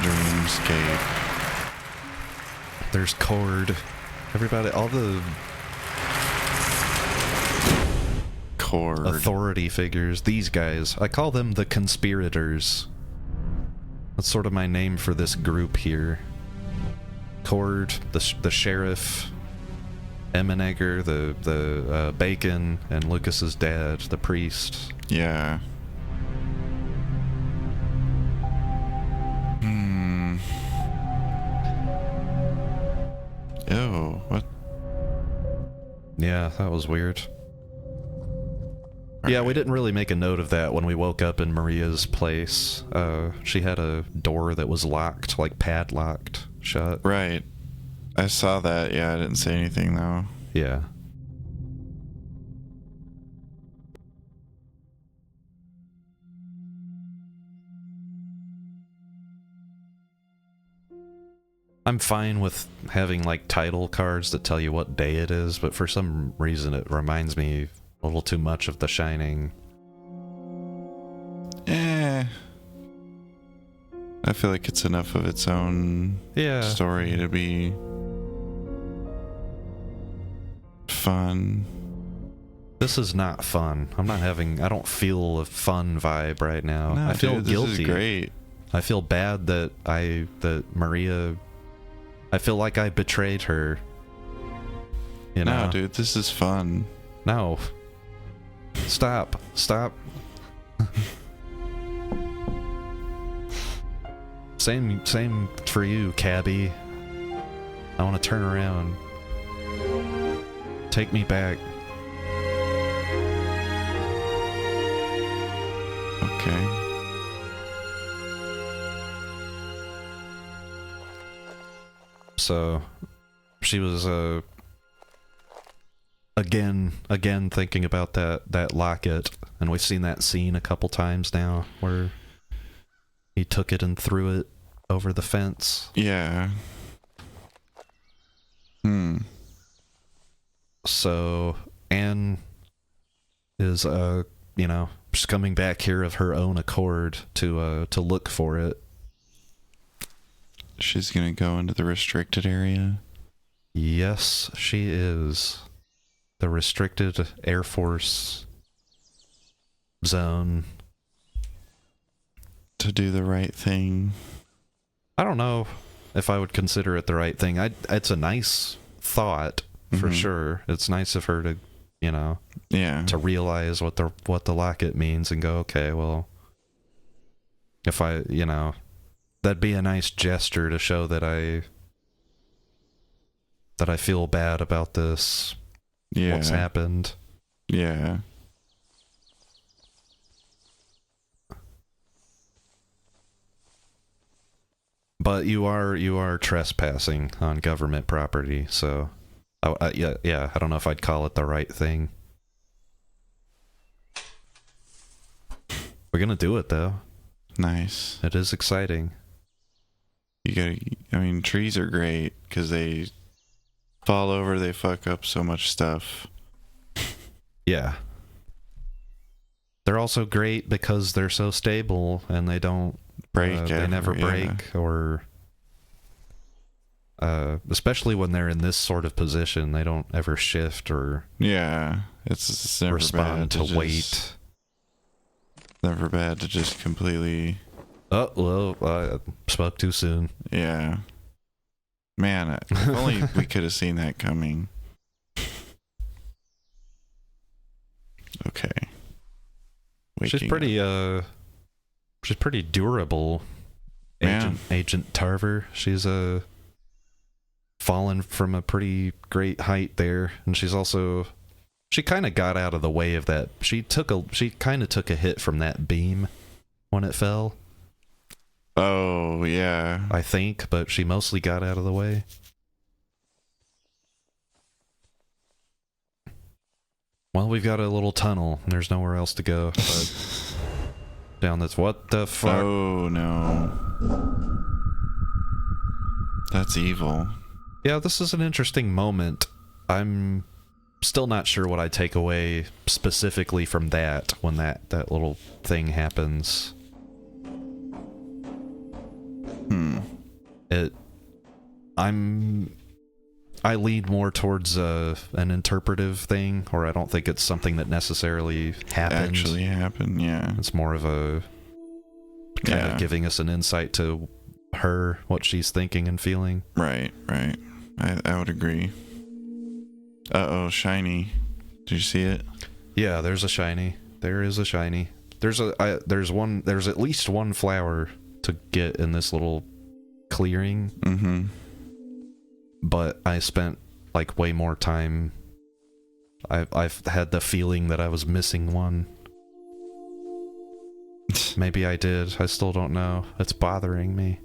Dreamscape. There's Cord. Everybody, all the cord. authority figures. These guys. I call them the conspirators. That's sort of my name for this group here. Cord, the sheriff, Emenegger, the Bacon, and Lucas's dad, the priest. Yeah. Ew, what? Yeah, that was weird. Yeah, we didn't really make a note of that when we woke up in Maria's place. She had a door that was locked, like padlocked shut. Right. I saw that. Yeah, I didn't say anything though. Yeah. I'm fine with having like title cards that tell you what day it is, but for some reason it reminds me a little too much of The Shining. I feel like it's enough of its own story to be fun. This is not fun. I don't feel a fun vibe right now. No, I feel guilty. This is great. I feel bad that Maria, I feel like I betrayed her. You know? No, dude, this is fun. No. Stop. Same for you, cabbie. I want to turn around. Take me back. Okay. So she was again thinking about that locket, and we've seen that scene a couple times now where he took it and threw it over the fence. Yeah. So Anne is just coming back here of her own accord to look for it. She's gonna go into the restricted area. Yes, she is. The restricted Air Force zone. To do the right thing. I don't know if I would consider it the right thing. It's a nice thought for sure. It's nice of her to, to realize what the locket means and go, okay, well, if that'd be a nice gesture to show that I feel bad about this. Yeah. What's happened. Yeah. But you are trespassing on government property, so I don't know if I'd call it the right thing. We're gonna do it though. Nice. It is exciting. Trees are great because they fall over, they fuck up so much stuff. Yeah. They're also great because they're so stable and they don't break. They never break, or especially when they're in this sort of position, they don't ever shift or it's never respond bad to weight. Never bad to just completely. Oh well, I spoke too soon. Yeah, man, if only we could have seen that coming. Okay. She's pretty durable. Agent Tarver. She's fallen from a pretty great height there, and she kind of got out of the way of that. She kind of took a hit from that beam when it fell. Oh yeah, I think, but she mostly got out of the way. Well, we've got a little tunnel, and there's nowhere else to go but down this. What the fuck? Oh no. That's evil. Yeah, this is an interesting moment. I'm still not sure what I take away specifically from that when that little thing happens. I lean more towards an interpretive thing, or I don't think it's something that necessarily happened. Actually happened, yeah. It's more of a kind of giving us an insight to her, what she's thinking and feeling. Right. I would agree. Uh-oh, shiny. Did you see it? Yeah, there's a shiny. There is a shiny. There's at least one flower to get in this little clearing. Mm-hmm. But I spent like way more time. I've had the feeling that I was missing one. Maybe I did. I still don't know. It's bothering me.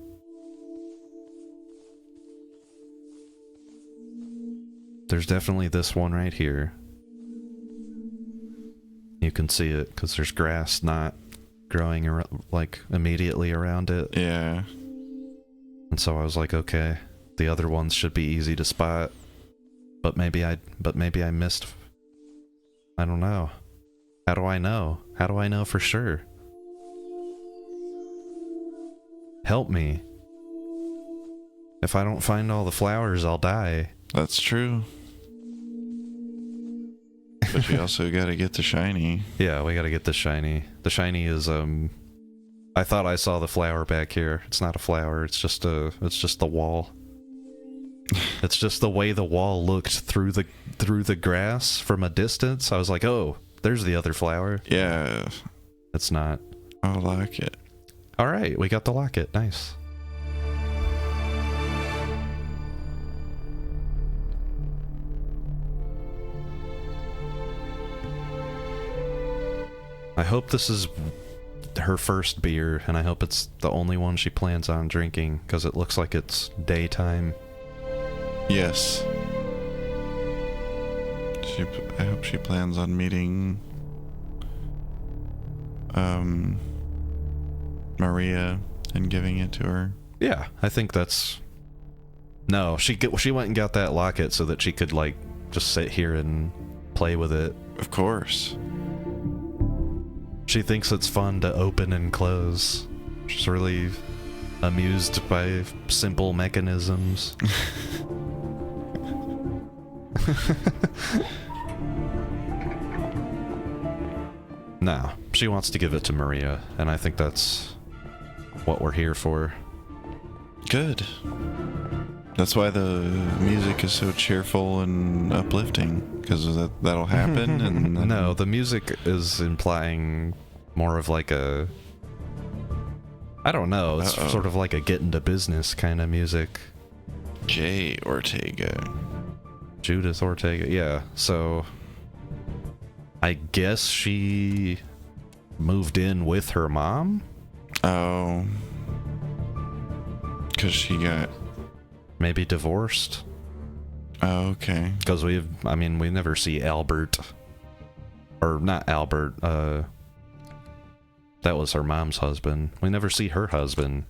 There's definitely this one right here. You can see it because there's grass not growing like immediately around it. Yeah. And so I was like, okay, the other ones should be easy to spot. But maybe I missed. I don't know. How do I know? How do I know for sure? Help me. If I don't find all the flowers, I'll die. That's true. But you also gotta get the shiny. Yeah, we gotta get the shiny. The shiny is, I thought I saw the flower back here. It's not a flower, it's just the wall. It's just the way the wall looked through the grass from a distance. I was like, oh, there's the other flower. Yeah. It's not. I'll lock it. Alright, we got the locket. Nice. I hope this is her first beer, and I hope it's the only one she plans on drinking, because it looks like it's daytime. Yes. I hope she plans on meeting Maria and giving it to her. Yeah, I think that's... No, she went and got that locket so that she could, like, just sit here and play with it. Of course. She thinks it's fun to open and close. She's really amused by simple mechanisms. No, she wants to give it to Maria, and I think that's what we're here for. Good. That's why the music is so cheerful and uplifting, because that'll happen. And then... No, the music is implying more of like a... I don't know, it's sort of like a get into business kind of music. Jay Ortega. Judith Ortega, yeah. So, I guess she moved in with her mom? Oh. Because she got... Maybe divorced? Oh, okay. Because we never see Albert. Or not Albert, that was her mom's husband. We never see her husband.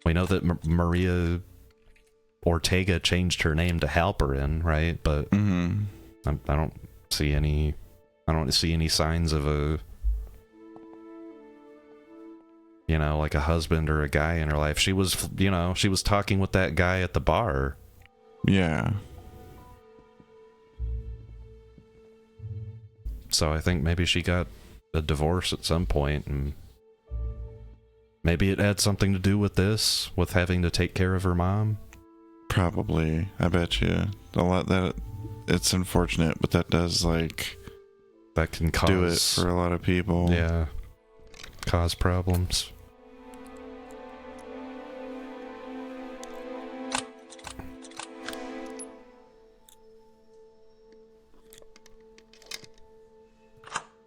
We know that Maria Ortega changed her name to Halperin, right? But I don't see any signs of a, you know, like a husband or a guy in her life. She was, you know, she was talking with that guy at the bar. Yeah. So I think maybe she got a divorce at some point, and maybe it had something to do with this, with having to take care of her mom. Probably. I bet you. A lot that it's unfortunate, but that does, like, that can cause... do it for a lot of people. Yeah. Cause problems.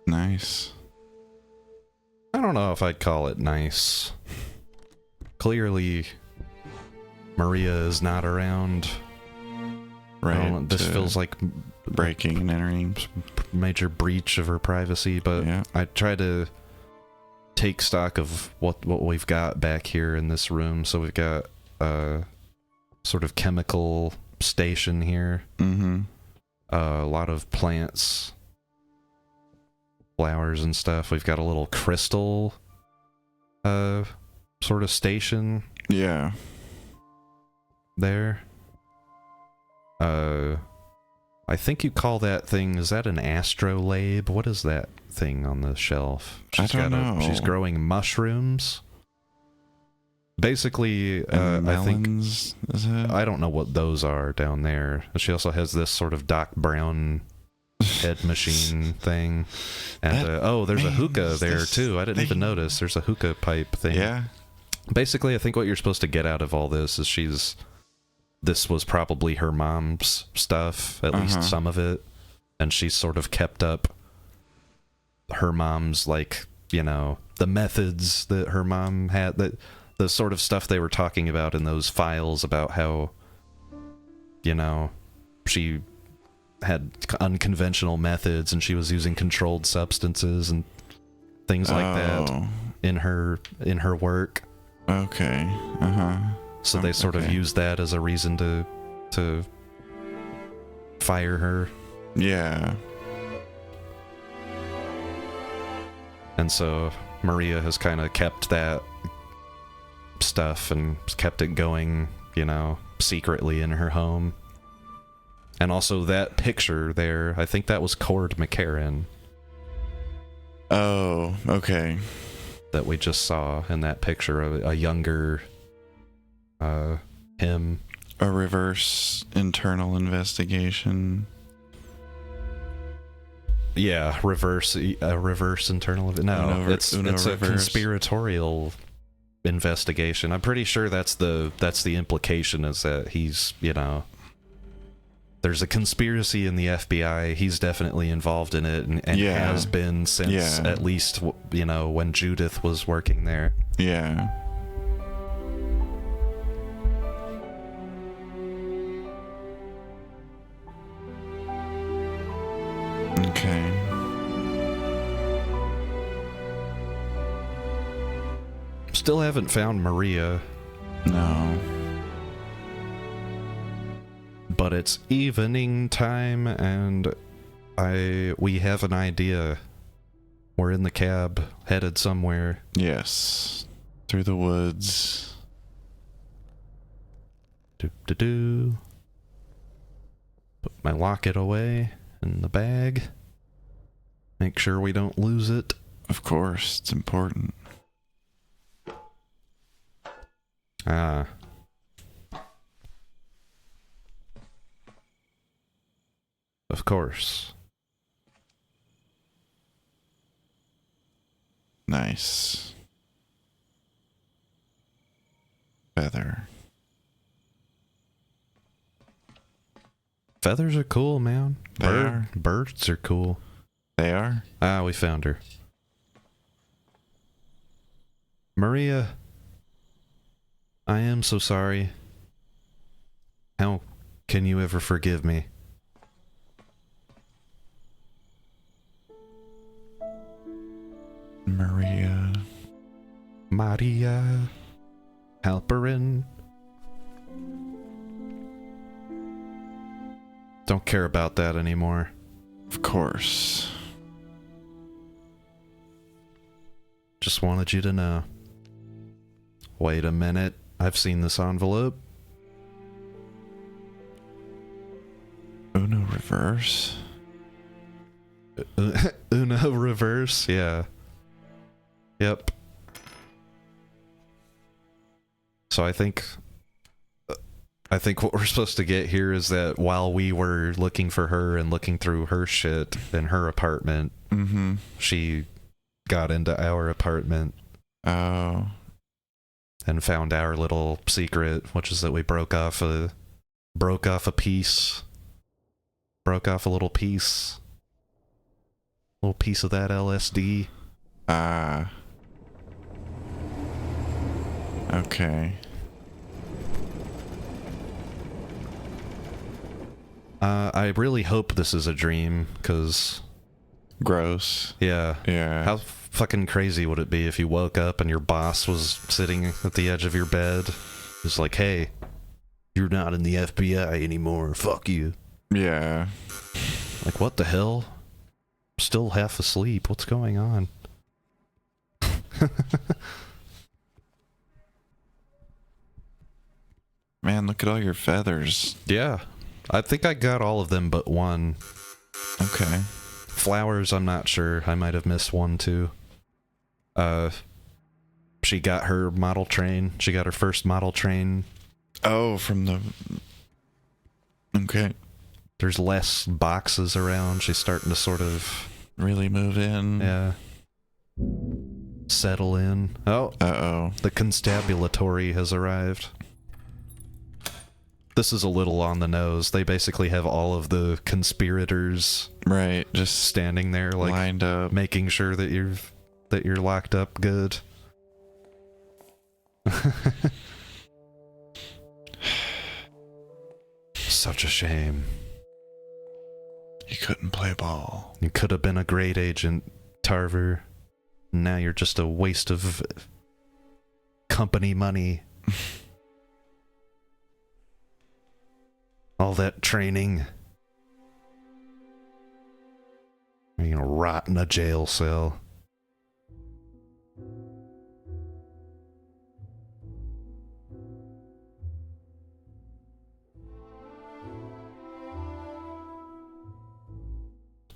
Nice. I don't know if I'd call it nice. Clearly, Maria is not around. Right. This feels like breaking and entering. Major breach of her privacy, but yeah. I try to take stock of what we've got back here in this room. So we've got a sort of chemical station here. Mm-hmm. A lot of plants, flowers and stuff. We've got a little crystal sort of station. Yeah. There. I think you call that thing, is that an astrolabe? What is that thing on the shelf? I don't know. She's growing mushrooms. Basically, melons, I think, I don't know what those are down there. She also has this sort of Doc Brown head machine thing. And, there's a hookah there too. I didn't even notice. There's a hookah pipe thing. Yeah. Basically, I think what you're supposed to get out of all this is this was probably her mom's stuff, at least some of it. And she's sort of kept up her mom's, like, you know, the methods that her mom had, that the sort of stuff they were talking about in those files about how, you know, she had unconventional methods and she was using controlled substances and things like that in her work. Okay. So they sort of used that as a reason to fire her. Yeah. And so Maria has kind of kept that stuff and kept it going, you know, secretly in her home. And also that picture there, I think that was Cord McCarran. Oh, okay. That we just saw in that picture, a younger him. A reverse internal investigation. Yeah, reverse internal. No, it's a conspiratorial investigation. I'm pretty sure that's the implication, is that he's, you know, there's a conspiracy in the FBI. He's definitely involved in it, and has been since at least, you know, when Judith was working there. Yeah. Okay. Still haven't found Maria. No. But it's evening time, and we have an idea. We're in the cab, headed somewhere. Yes. Through the woods. Do. Put my locket away in the bag. Make sure we don't lose it. Of course, it's important. Of course. Nice. Feather. Feathers are cool, man. Birds are cool. They are? We found her. Maria, I am so sorry. How can you ever forgive me? Maria Halperin. Don't care about that anymore. Of course. Just wanted you to know. Wait a minute. I've seen this envelope. Uno reverse? Uno reverse, yeah. Yep. So I think what we're supposed to get here is that while we were looking for her and looking through her shit in her apartment, she got into our apartment. Oh. And found our little secret, which is that we broke off a piece. Broke off a little piece. Little piece of that LSD. Okay. I really hope this is a dream, because... Gross. Yeah. Yeah. How fucking crazy would it be if you woke up and your boss was sitting at the edge of your bed? Just like, hey, you're not in the FBI anymore. Fuck you. Yeah. Like, what the hell? Still half asleep. What's going on? Man, look at all your feathers. Yeah. I think I got all of them but one. Okay. Flowers, I'm not sure. I might have missed one too. She got her model train. She got her first model train. Oh, from the... Okay. There's less boxes around. She's starting to sort of... Really move in. Yeah. Settle in. Oh. Uh-oh. The constabulatory has arrived. This is a little on the nose. They basically have all of the conspirators... Right, just standing there, like... lined up. Making sure that you're locked up good. Such a shame. You couldn't play ball. You could have been a great agent, Tarver. Now you're just a waste of company money. All that training. You're gonna rot in a jail cell.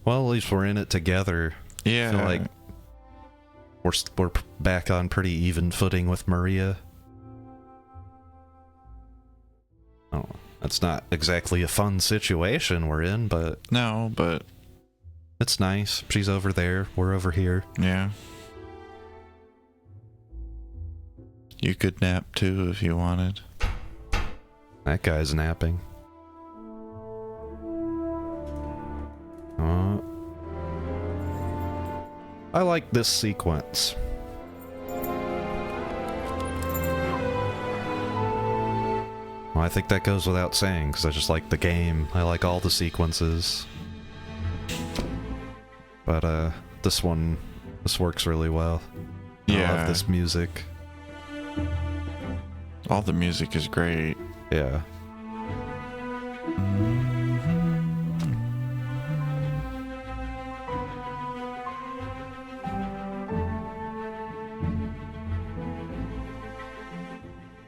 Well, at least we're in it together. Yeah. I feel like we're back on pretty even footing with Maria. Oh, that's not exactly a fun situation we're in, but... No, but... It's nice. She's over there. We're over here. Yeah. You could nap too if you wanted. That guy's napping. I like this sequence. Well, I think that goes without saying, because I just like the game. I like all the sequences. But, this works really well. Yeah. I love this music. All the music is great. Yeah.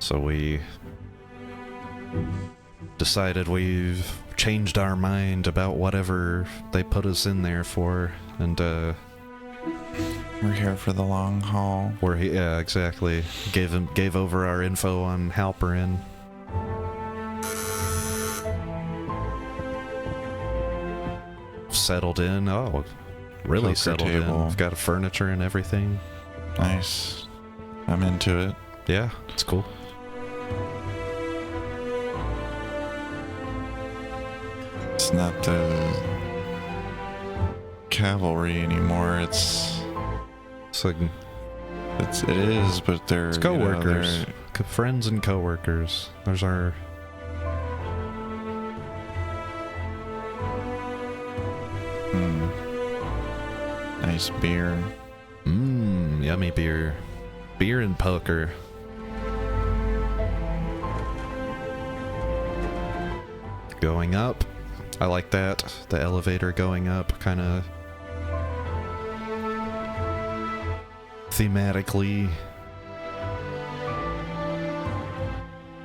So we decided we've changed our mind about whatever they put us in there for, and we're here for the long haul. Yeah, exactly. Gave over our info on Halperin. Settled in. Oh, really Poker settled table. in. We've got a furniture and everything. Nice. I'm into it. Yeah, it's cool. It's not the cavalry anymore. It's like it is, but they're coworkers, friends and coworkers. There's our nice beer. Yummy beer. Beer and poker. Going up. I like that. The elevator going up, kind of thematically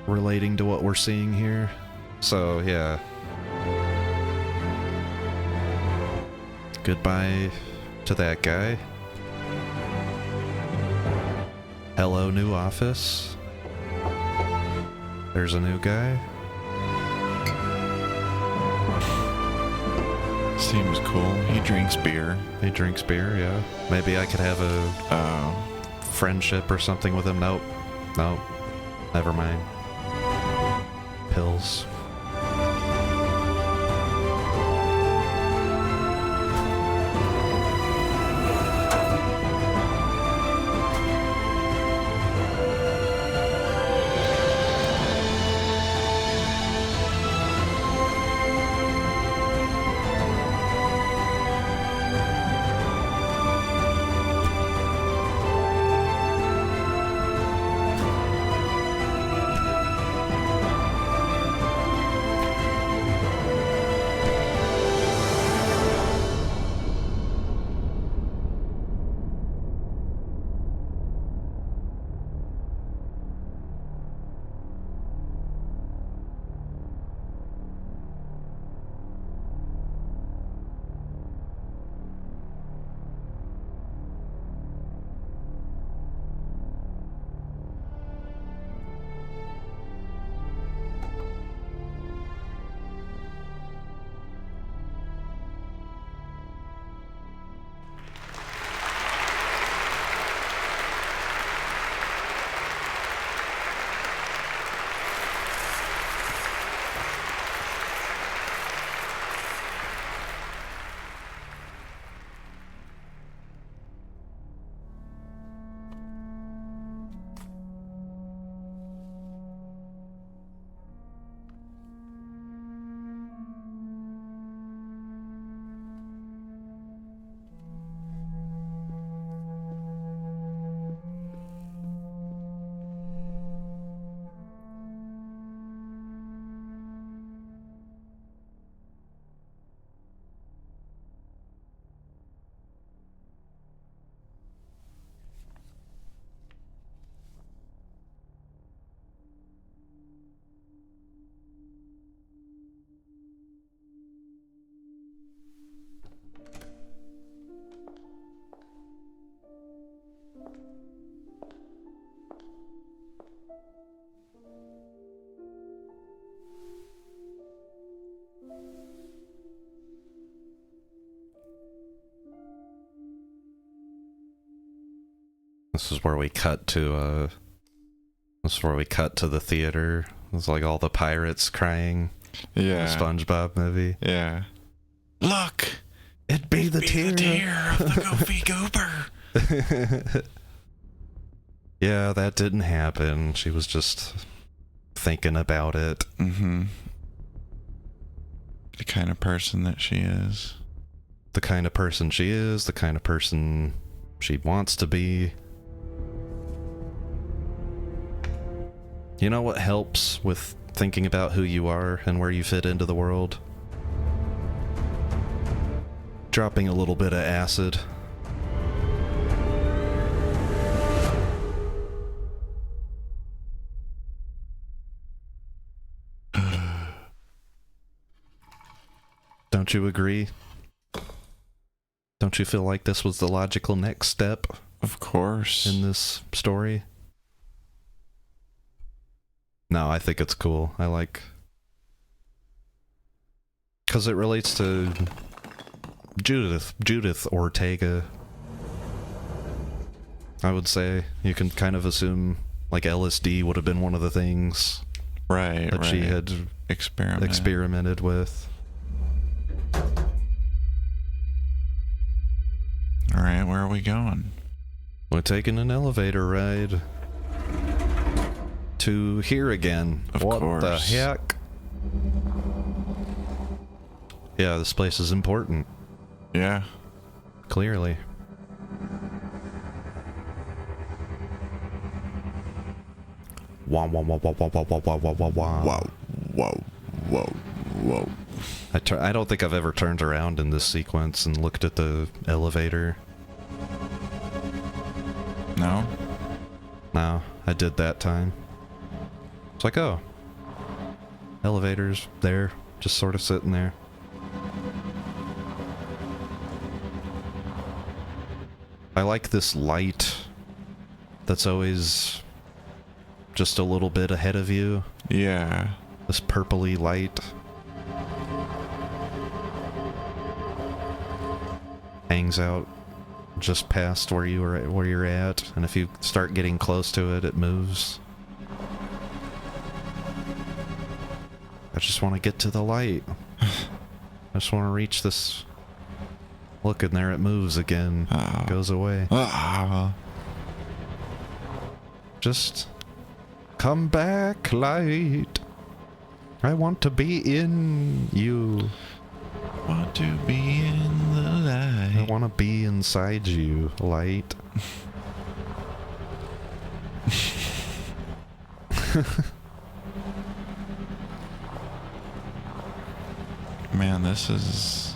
relating to what we're seeing here. So, yeah. Goodbye to that guy. Hello, new office. There's a new guy. Seems cool. He drinks beer. He drinks beer, yeah. Maybe I could have a friendship or something with him. Nope. Never mind. Pills. This is where we cut to the theater. It's like all the pirates crying. Yeah. The SpongeBob movie. Yeah. Look! It'd be the tear of the Goofy Goober. Yeah, that didn't happen. She was just thinking about it. Mm-hmm. The kind of person that she is. The kind of person she is, the kind of person she wants to be. You know what helps with thinking about who you are and where you fit into the world? Dropping a little bit of acid. Don't you agree? Don't you feel like this was the logical next step? Of course. In this story? No, I think it's cool. I like... because it relates to Judith Ortega. I would say you can kind of assume like LSD would have been one of the things that she had experimented with. All right, where are we going? We're taking an elevator ride to here again. Of what course. the heck? Yeah, this place is important. Yeah. Clearly. Wah wah wah wah wah wah wah wah wah wah wah. Whoa, whoa, whoa, whoa. I don't think I've ever turned around in this sequence and looked at the elevator. No? No, I did that time. It's like, oh. Elevator's there, just sort of sitting there. I like this light that's always just a little bit ahead of you. Yeah. This purpley light. Hangs out just past where you're at, and if you start getting close to it, it moves. I just want to get to the light. I just want to reach this. Look, and there it moves again. Goes away. Just come back, light. I want to be in you. Want to be in the light. I want to be inside you, light. Man, this is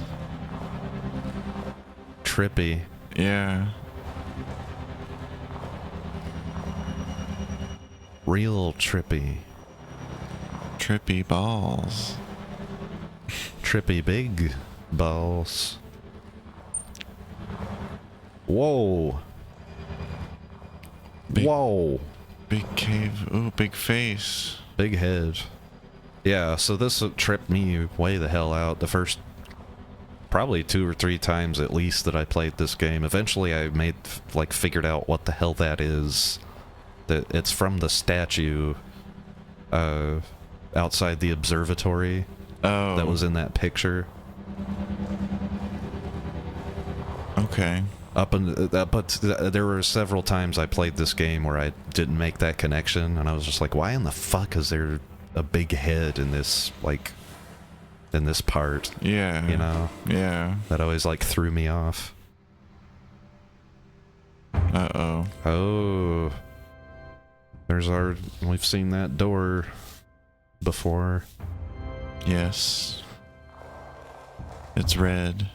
trippy. Yeah. Real trippy. Trippy balls. Trippy big balls. Whoa. Whoa. Big cave. Ooh, big face. Big head. Yeah, so this tripped me way the hell out. The first probably 2 or 3 times at least that I played this game. Eventually I figured out what the hell that is. That it's from the statue outside the observatory. Oh. That was in that picture. Okay. But there were several times I played this game where I didn't make that connection, and I was just like, why in the fuck is there a big head in this, in this part? Yeah. You know? Yeah. That always, threw me off. Uh-oh. Oh. We've seen that door before. Yes. It's red.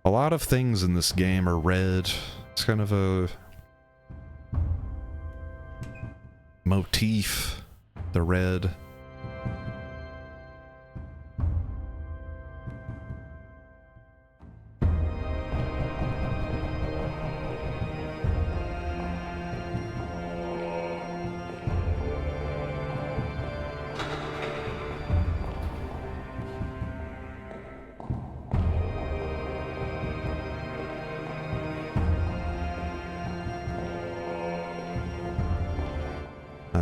A lot of things in this game are red. It's kind of a motif, the red.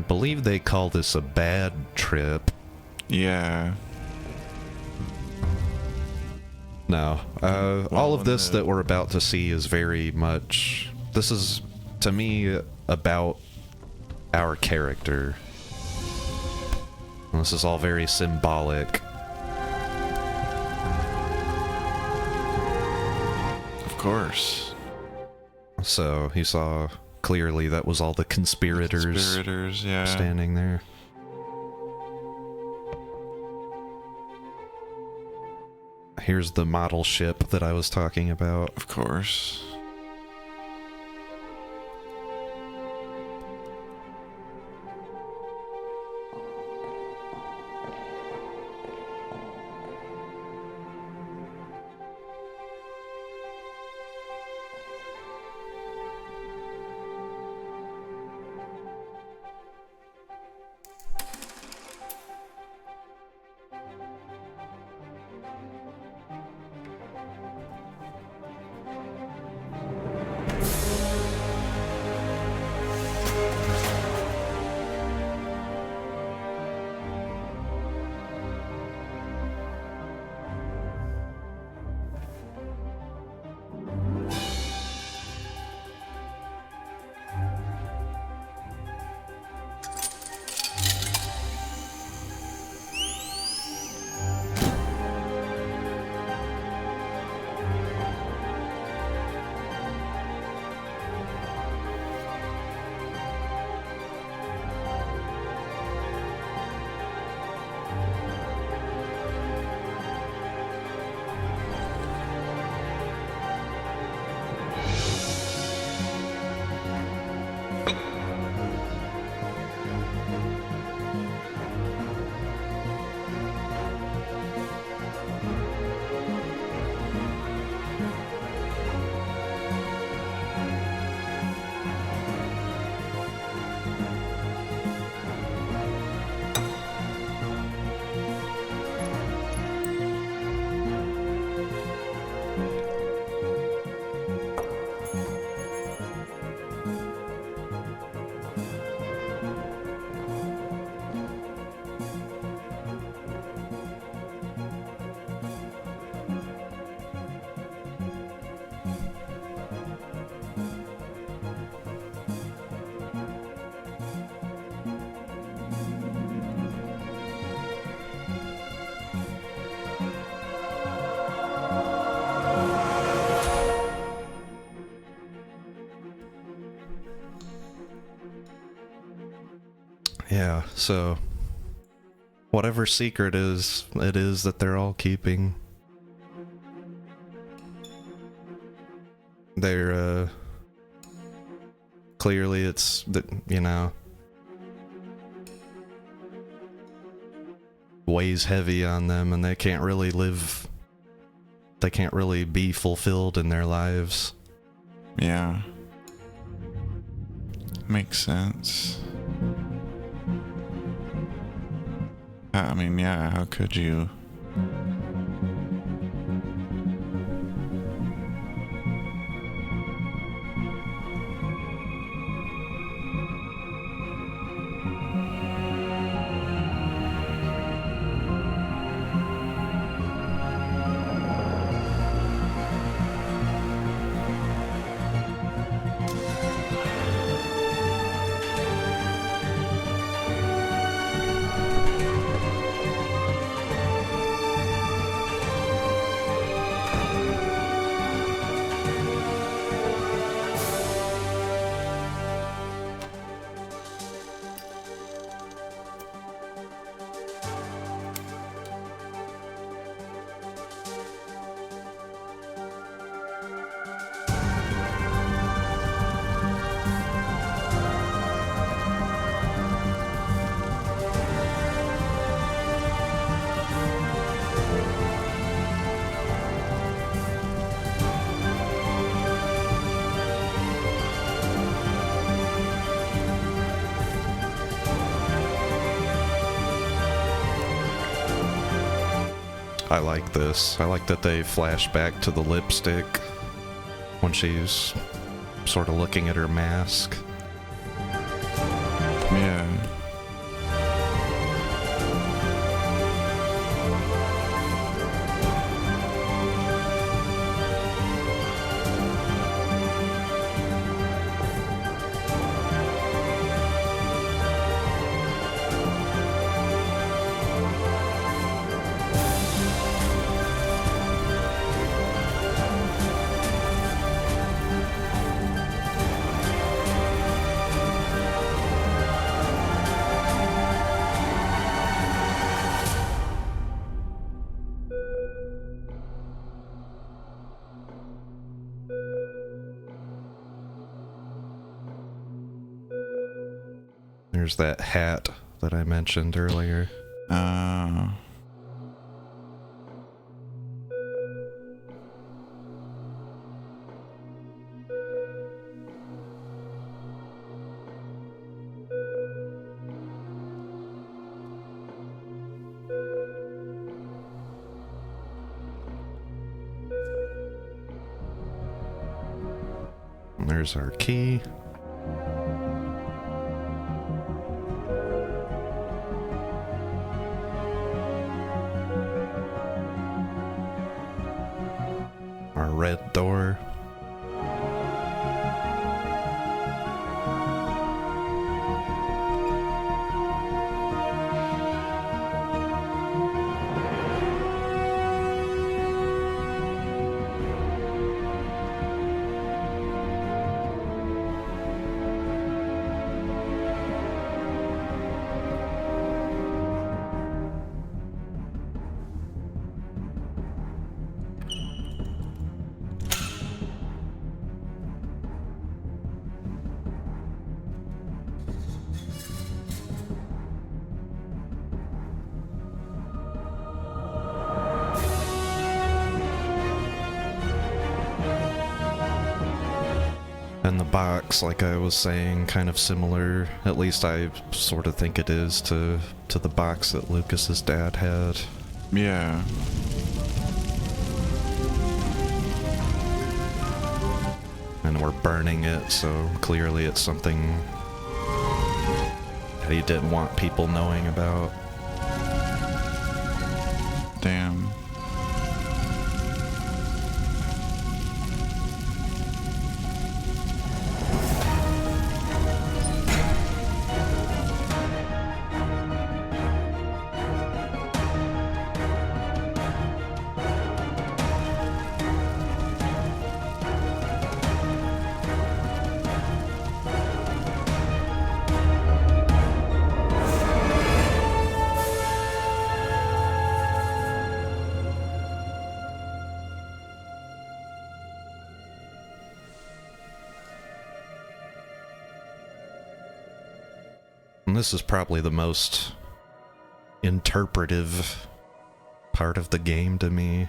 believe they call this a bad trip. Yeah. No. All of this that we're about to see is very much... This is, to me, about our character. And this is all very symbolic. Of course. So, he saw clearly that was all the conspirators, yeah. standing there. Here's the model ship that I was talking about. Of course. Yeah, so whatever secret it is that they're all keeping, they're clearly it's that, you know, weighs heavy on them, and they can't really be fulfilled in their lives. Yeah. Makes sense. I mean, yeah, how could you? I like this. I like that they flash back to the lipstick when she's sort of looking at her mask. Yeah. There's that hat that I mentioned earlier. And there's our key. Our red door. And the box, like I was saying, kind of similar, at least I sort of think it is, to the box that Lucas's dad had. Yeah. And we're burning it, so clearly it's something that he didn't want people knowing about. Damn. And this is probably the most interpretive part of the game to me.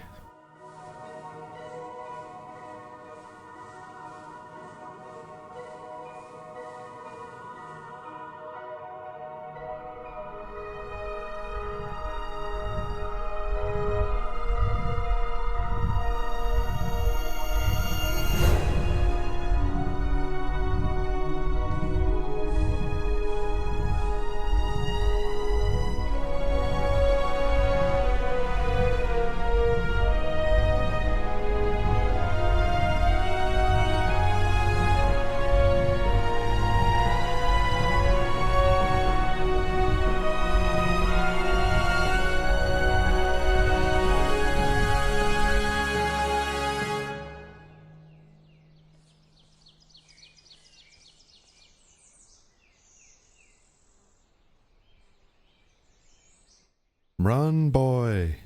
Run, boy.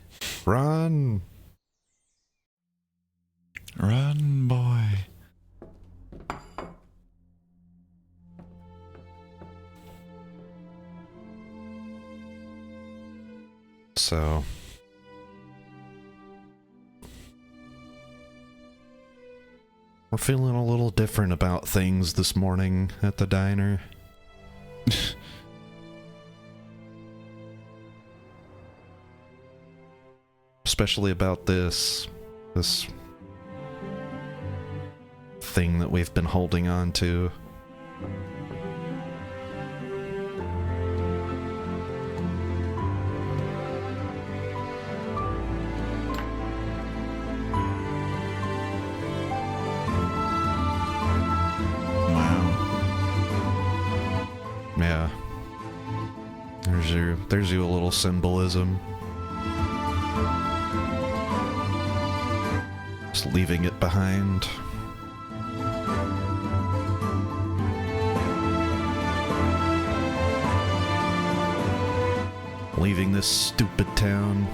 Run. Run, boy. So we're feeling a little different about things this morning at the diner. Especially about this thing that we've been holding on to. Yeah. There's you a little symbolism. Just leaving it behind. Leaving this stupid town.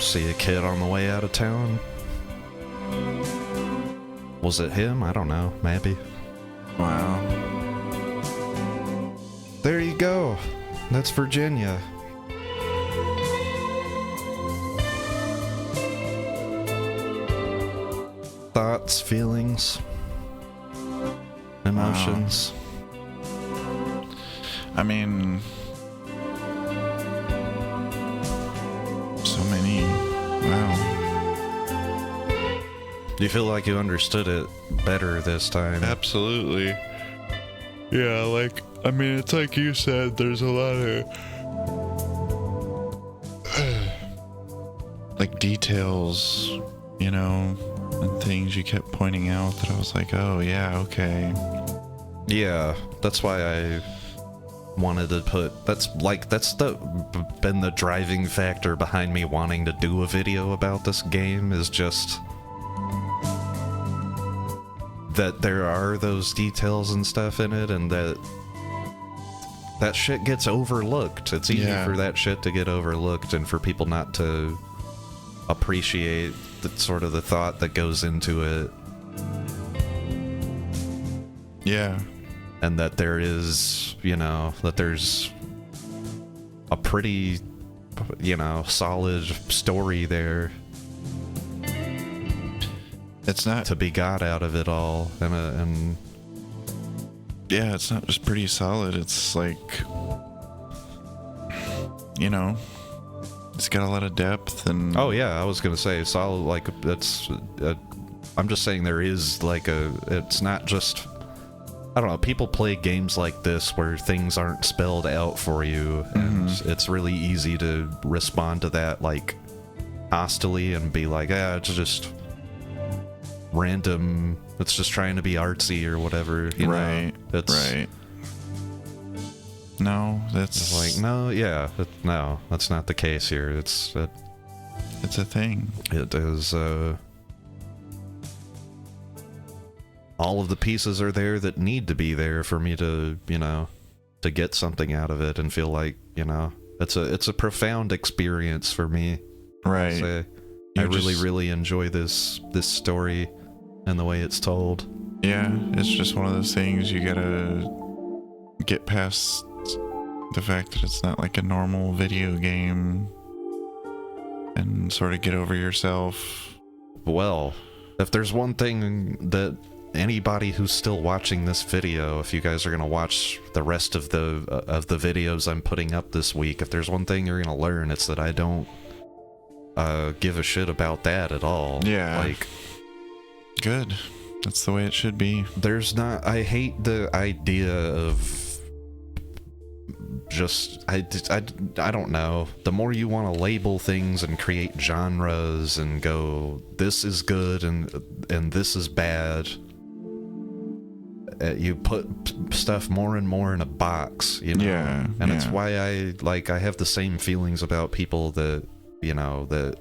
See a kid on the way out of town. Was it him? I don't know. Maybe. Wow. There you go. That's Virginia. Thoughts, feelings, emotions. Wow. I mean, so many. Wow. Do you feel like you understood it better this time? Absolutely. Yeah, like, I mean, it's like you said, there's a lot of like details, you know, and things you kept pointing out that I was like, oh yeah, okay. Yeah, that's why I wanted to put, that's been the driving factor behind me wanting to do a video about this game, is just that there are those details and stuff in it, and that shit gets overlooked. It's easy for that shit to get overlooked and for people not to appreciate the sort of the thought that goes into it. Yeah. And that there is, you know, that there's a pretty, you know, solid story there. It's not to be got out of it all, and yeah, it's not just pretty solid. It's like, you know, it's got a lot of depth and. Oh yeah, I was gonna say solid. Like that's, I'm just saying there is like it's not just. I don't know. People play games like this where things aren't spelled out for you, and it's really easy to respond to that like hostily and be like, it's just random, it's just trying to be artsy or whatever, you know? Right. No, that's like, no, that's not the case here. It's a thing. It is, all of the pieces are there that need to be there for me to, you know, to get something out of it and feel like, you know, it's a profound experience for me. Right. I really enjoy this story and the way it's told. Yeah, it's just one of those things you gotta get past the fact that it's not like a normal video game and sort of get over yourself. Well, if there's one thing that anybody who's still watching this video, if you guys are gonna watch the rest of the videos I'm putting up this week, if there's one thing you're gonna learn, it's that I don't give a shit about that at all. Yeah. Like, good. That's the way it should be. I hate the idea of just, I don't know. The more you want to label things and create genres and go, this is good and this is bad, you put stuff more and more in a box, you know? Yeah. And it's why I have the same feelings about people that, you know, that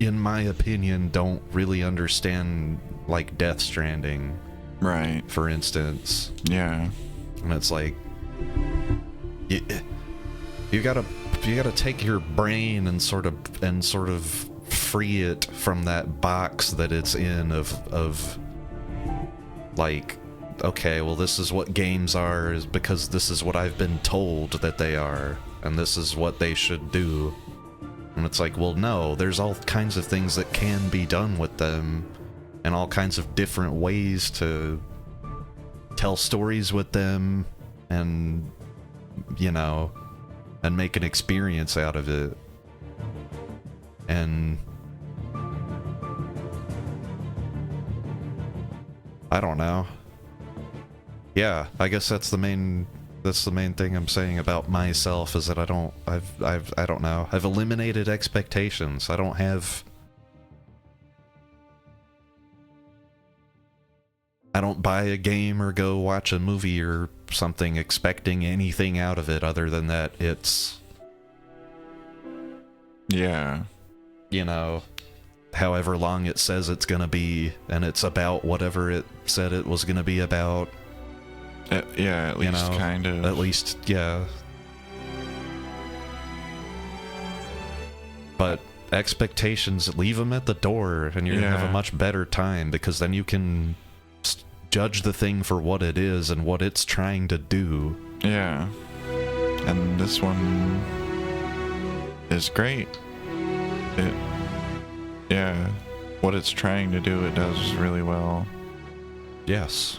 in my opinion don't really understand like Death Stranding, right, for instance. Yeah. And it's like you gotta take your brain and sort of free it from that box that it's in of like, okay, well, this is what games are, is because this is what I've been told that they are, and this is what they should do. And it's like, well, no, there's all kinds of things that can be done with them, and all kinds of different ways to tell stories with them, and, you know, and make an experience out of it. And I don't know. Yeah, I guess that's the main thing I'm saying about myself, is that I don't know. I've eliminated expectations. I don't buy a game or go watch a movie or something expecting anything out of it other than that it's, yeah, you know, however long it says it's gonna be, and it's about whatever it said it was gonna be about. Yeah, at least, you know, kind of. At least, yeah. But expectations, leave them at the door, and you're gonna have a much better time, because then you can judge the thing for what it is and what it's trying to do. Yeah. And this one is great. What it's trying to do, it does really well. Yes.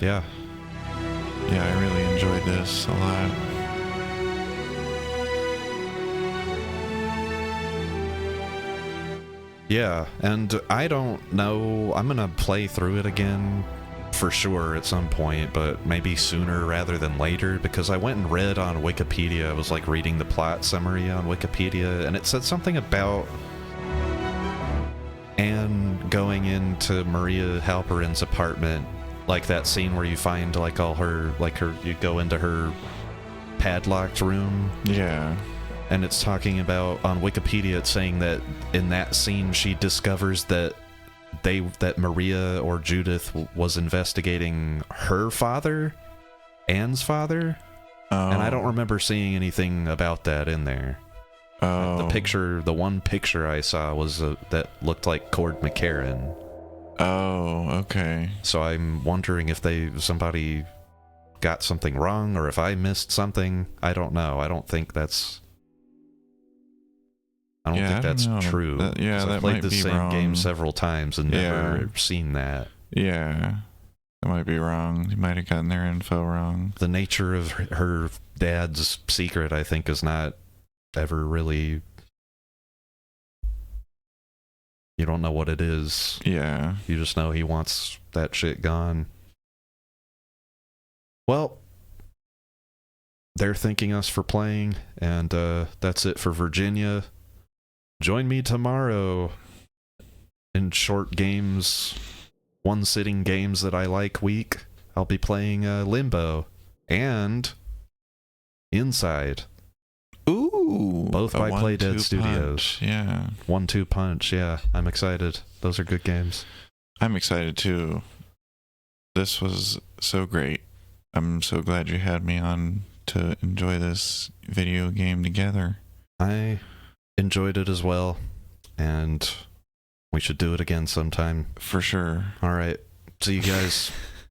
Yeah. Yeah, I really enjoyed this a lot. Yeah, and I don't know, I'm gonna play through it again for sure at some point, but maybe sooner rather than later, because I went and read on Wikipedia. I was like reading the plot summary on Wikipedia, and it said something about Anne going into Maria Halperin's apartment, like that scene where you find like all her, you go into her padlocked room. Yeah. And it's talking about, on Wikipedia, it's saying that in that scene she discovers that Maria or Judith was investigating her father, Anne's father. Oh. And I don't remember seeing anything about that in there. Oh. The one picture I saw was that looked like Cord McCarran. Oh, okay. So I'm wondering if somebody got something wrong, or if I missed something. I don't know. I don't think that's true. That I've played might the be same wrong. game several times and never seen that. Yeah, that might be wrong. You might have gotten their info wrong. The nature of her dad's secret, I think, is not ever really... You don't know what it is. Yeah. You just know he wants that shit gone. Well, they're thanking us for playing, and that's it for Virginia. Join me tomorrow in short games, one-sitting games that I like week. I'll be playing Limbo and Inside. Ooh! Both by Playdead Studios. Yeah. 1-2 punch, yeah. I'm excited. Those are good games. I'm excited too. This was so great. I'm so glad you had me on to enjoy this video game together. I enjoyed it as well, and we should do it again sometime. For sure. All right. See you guys.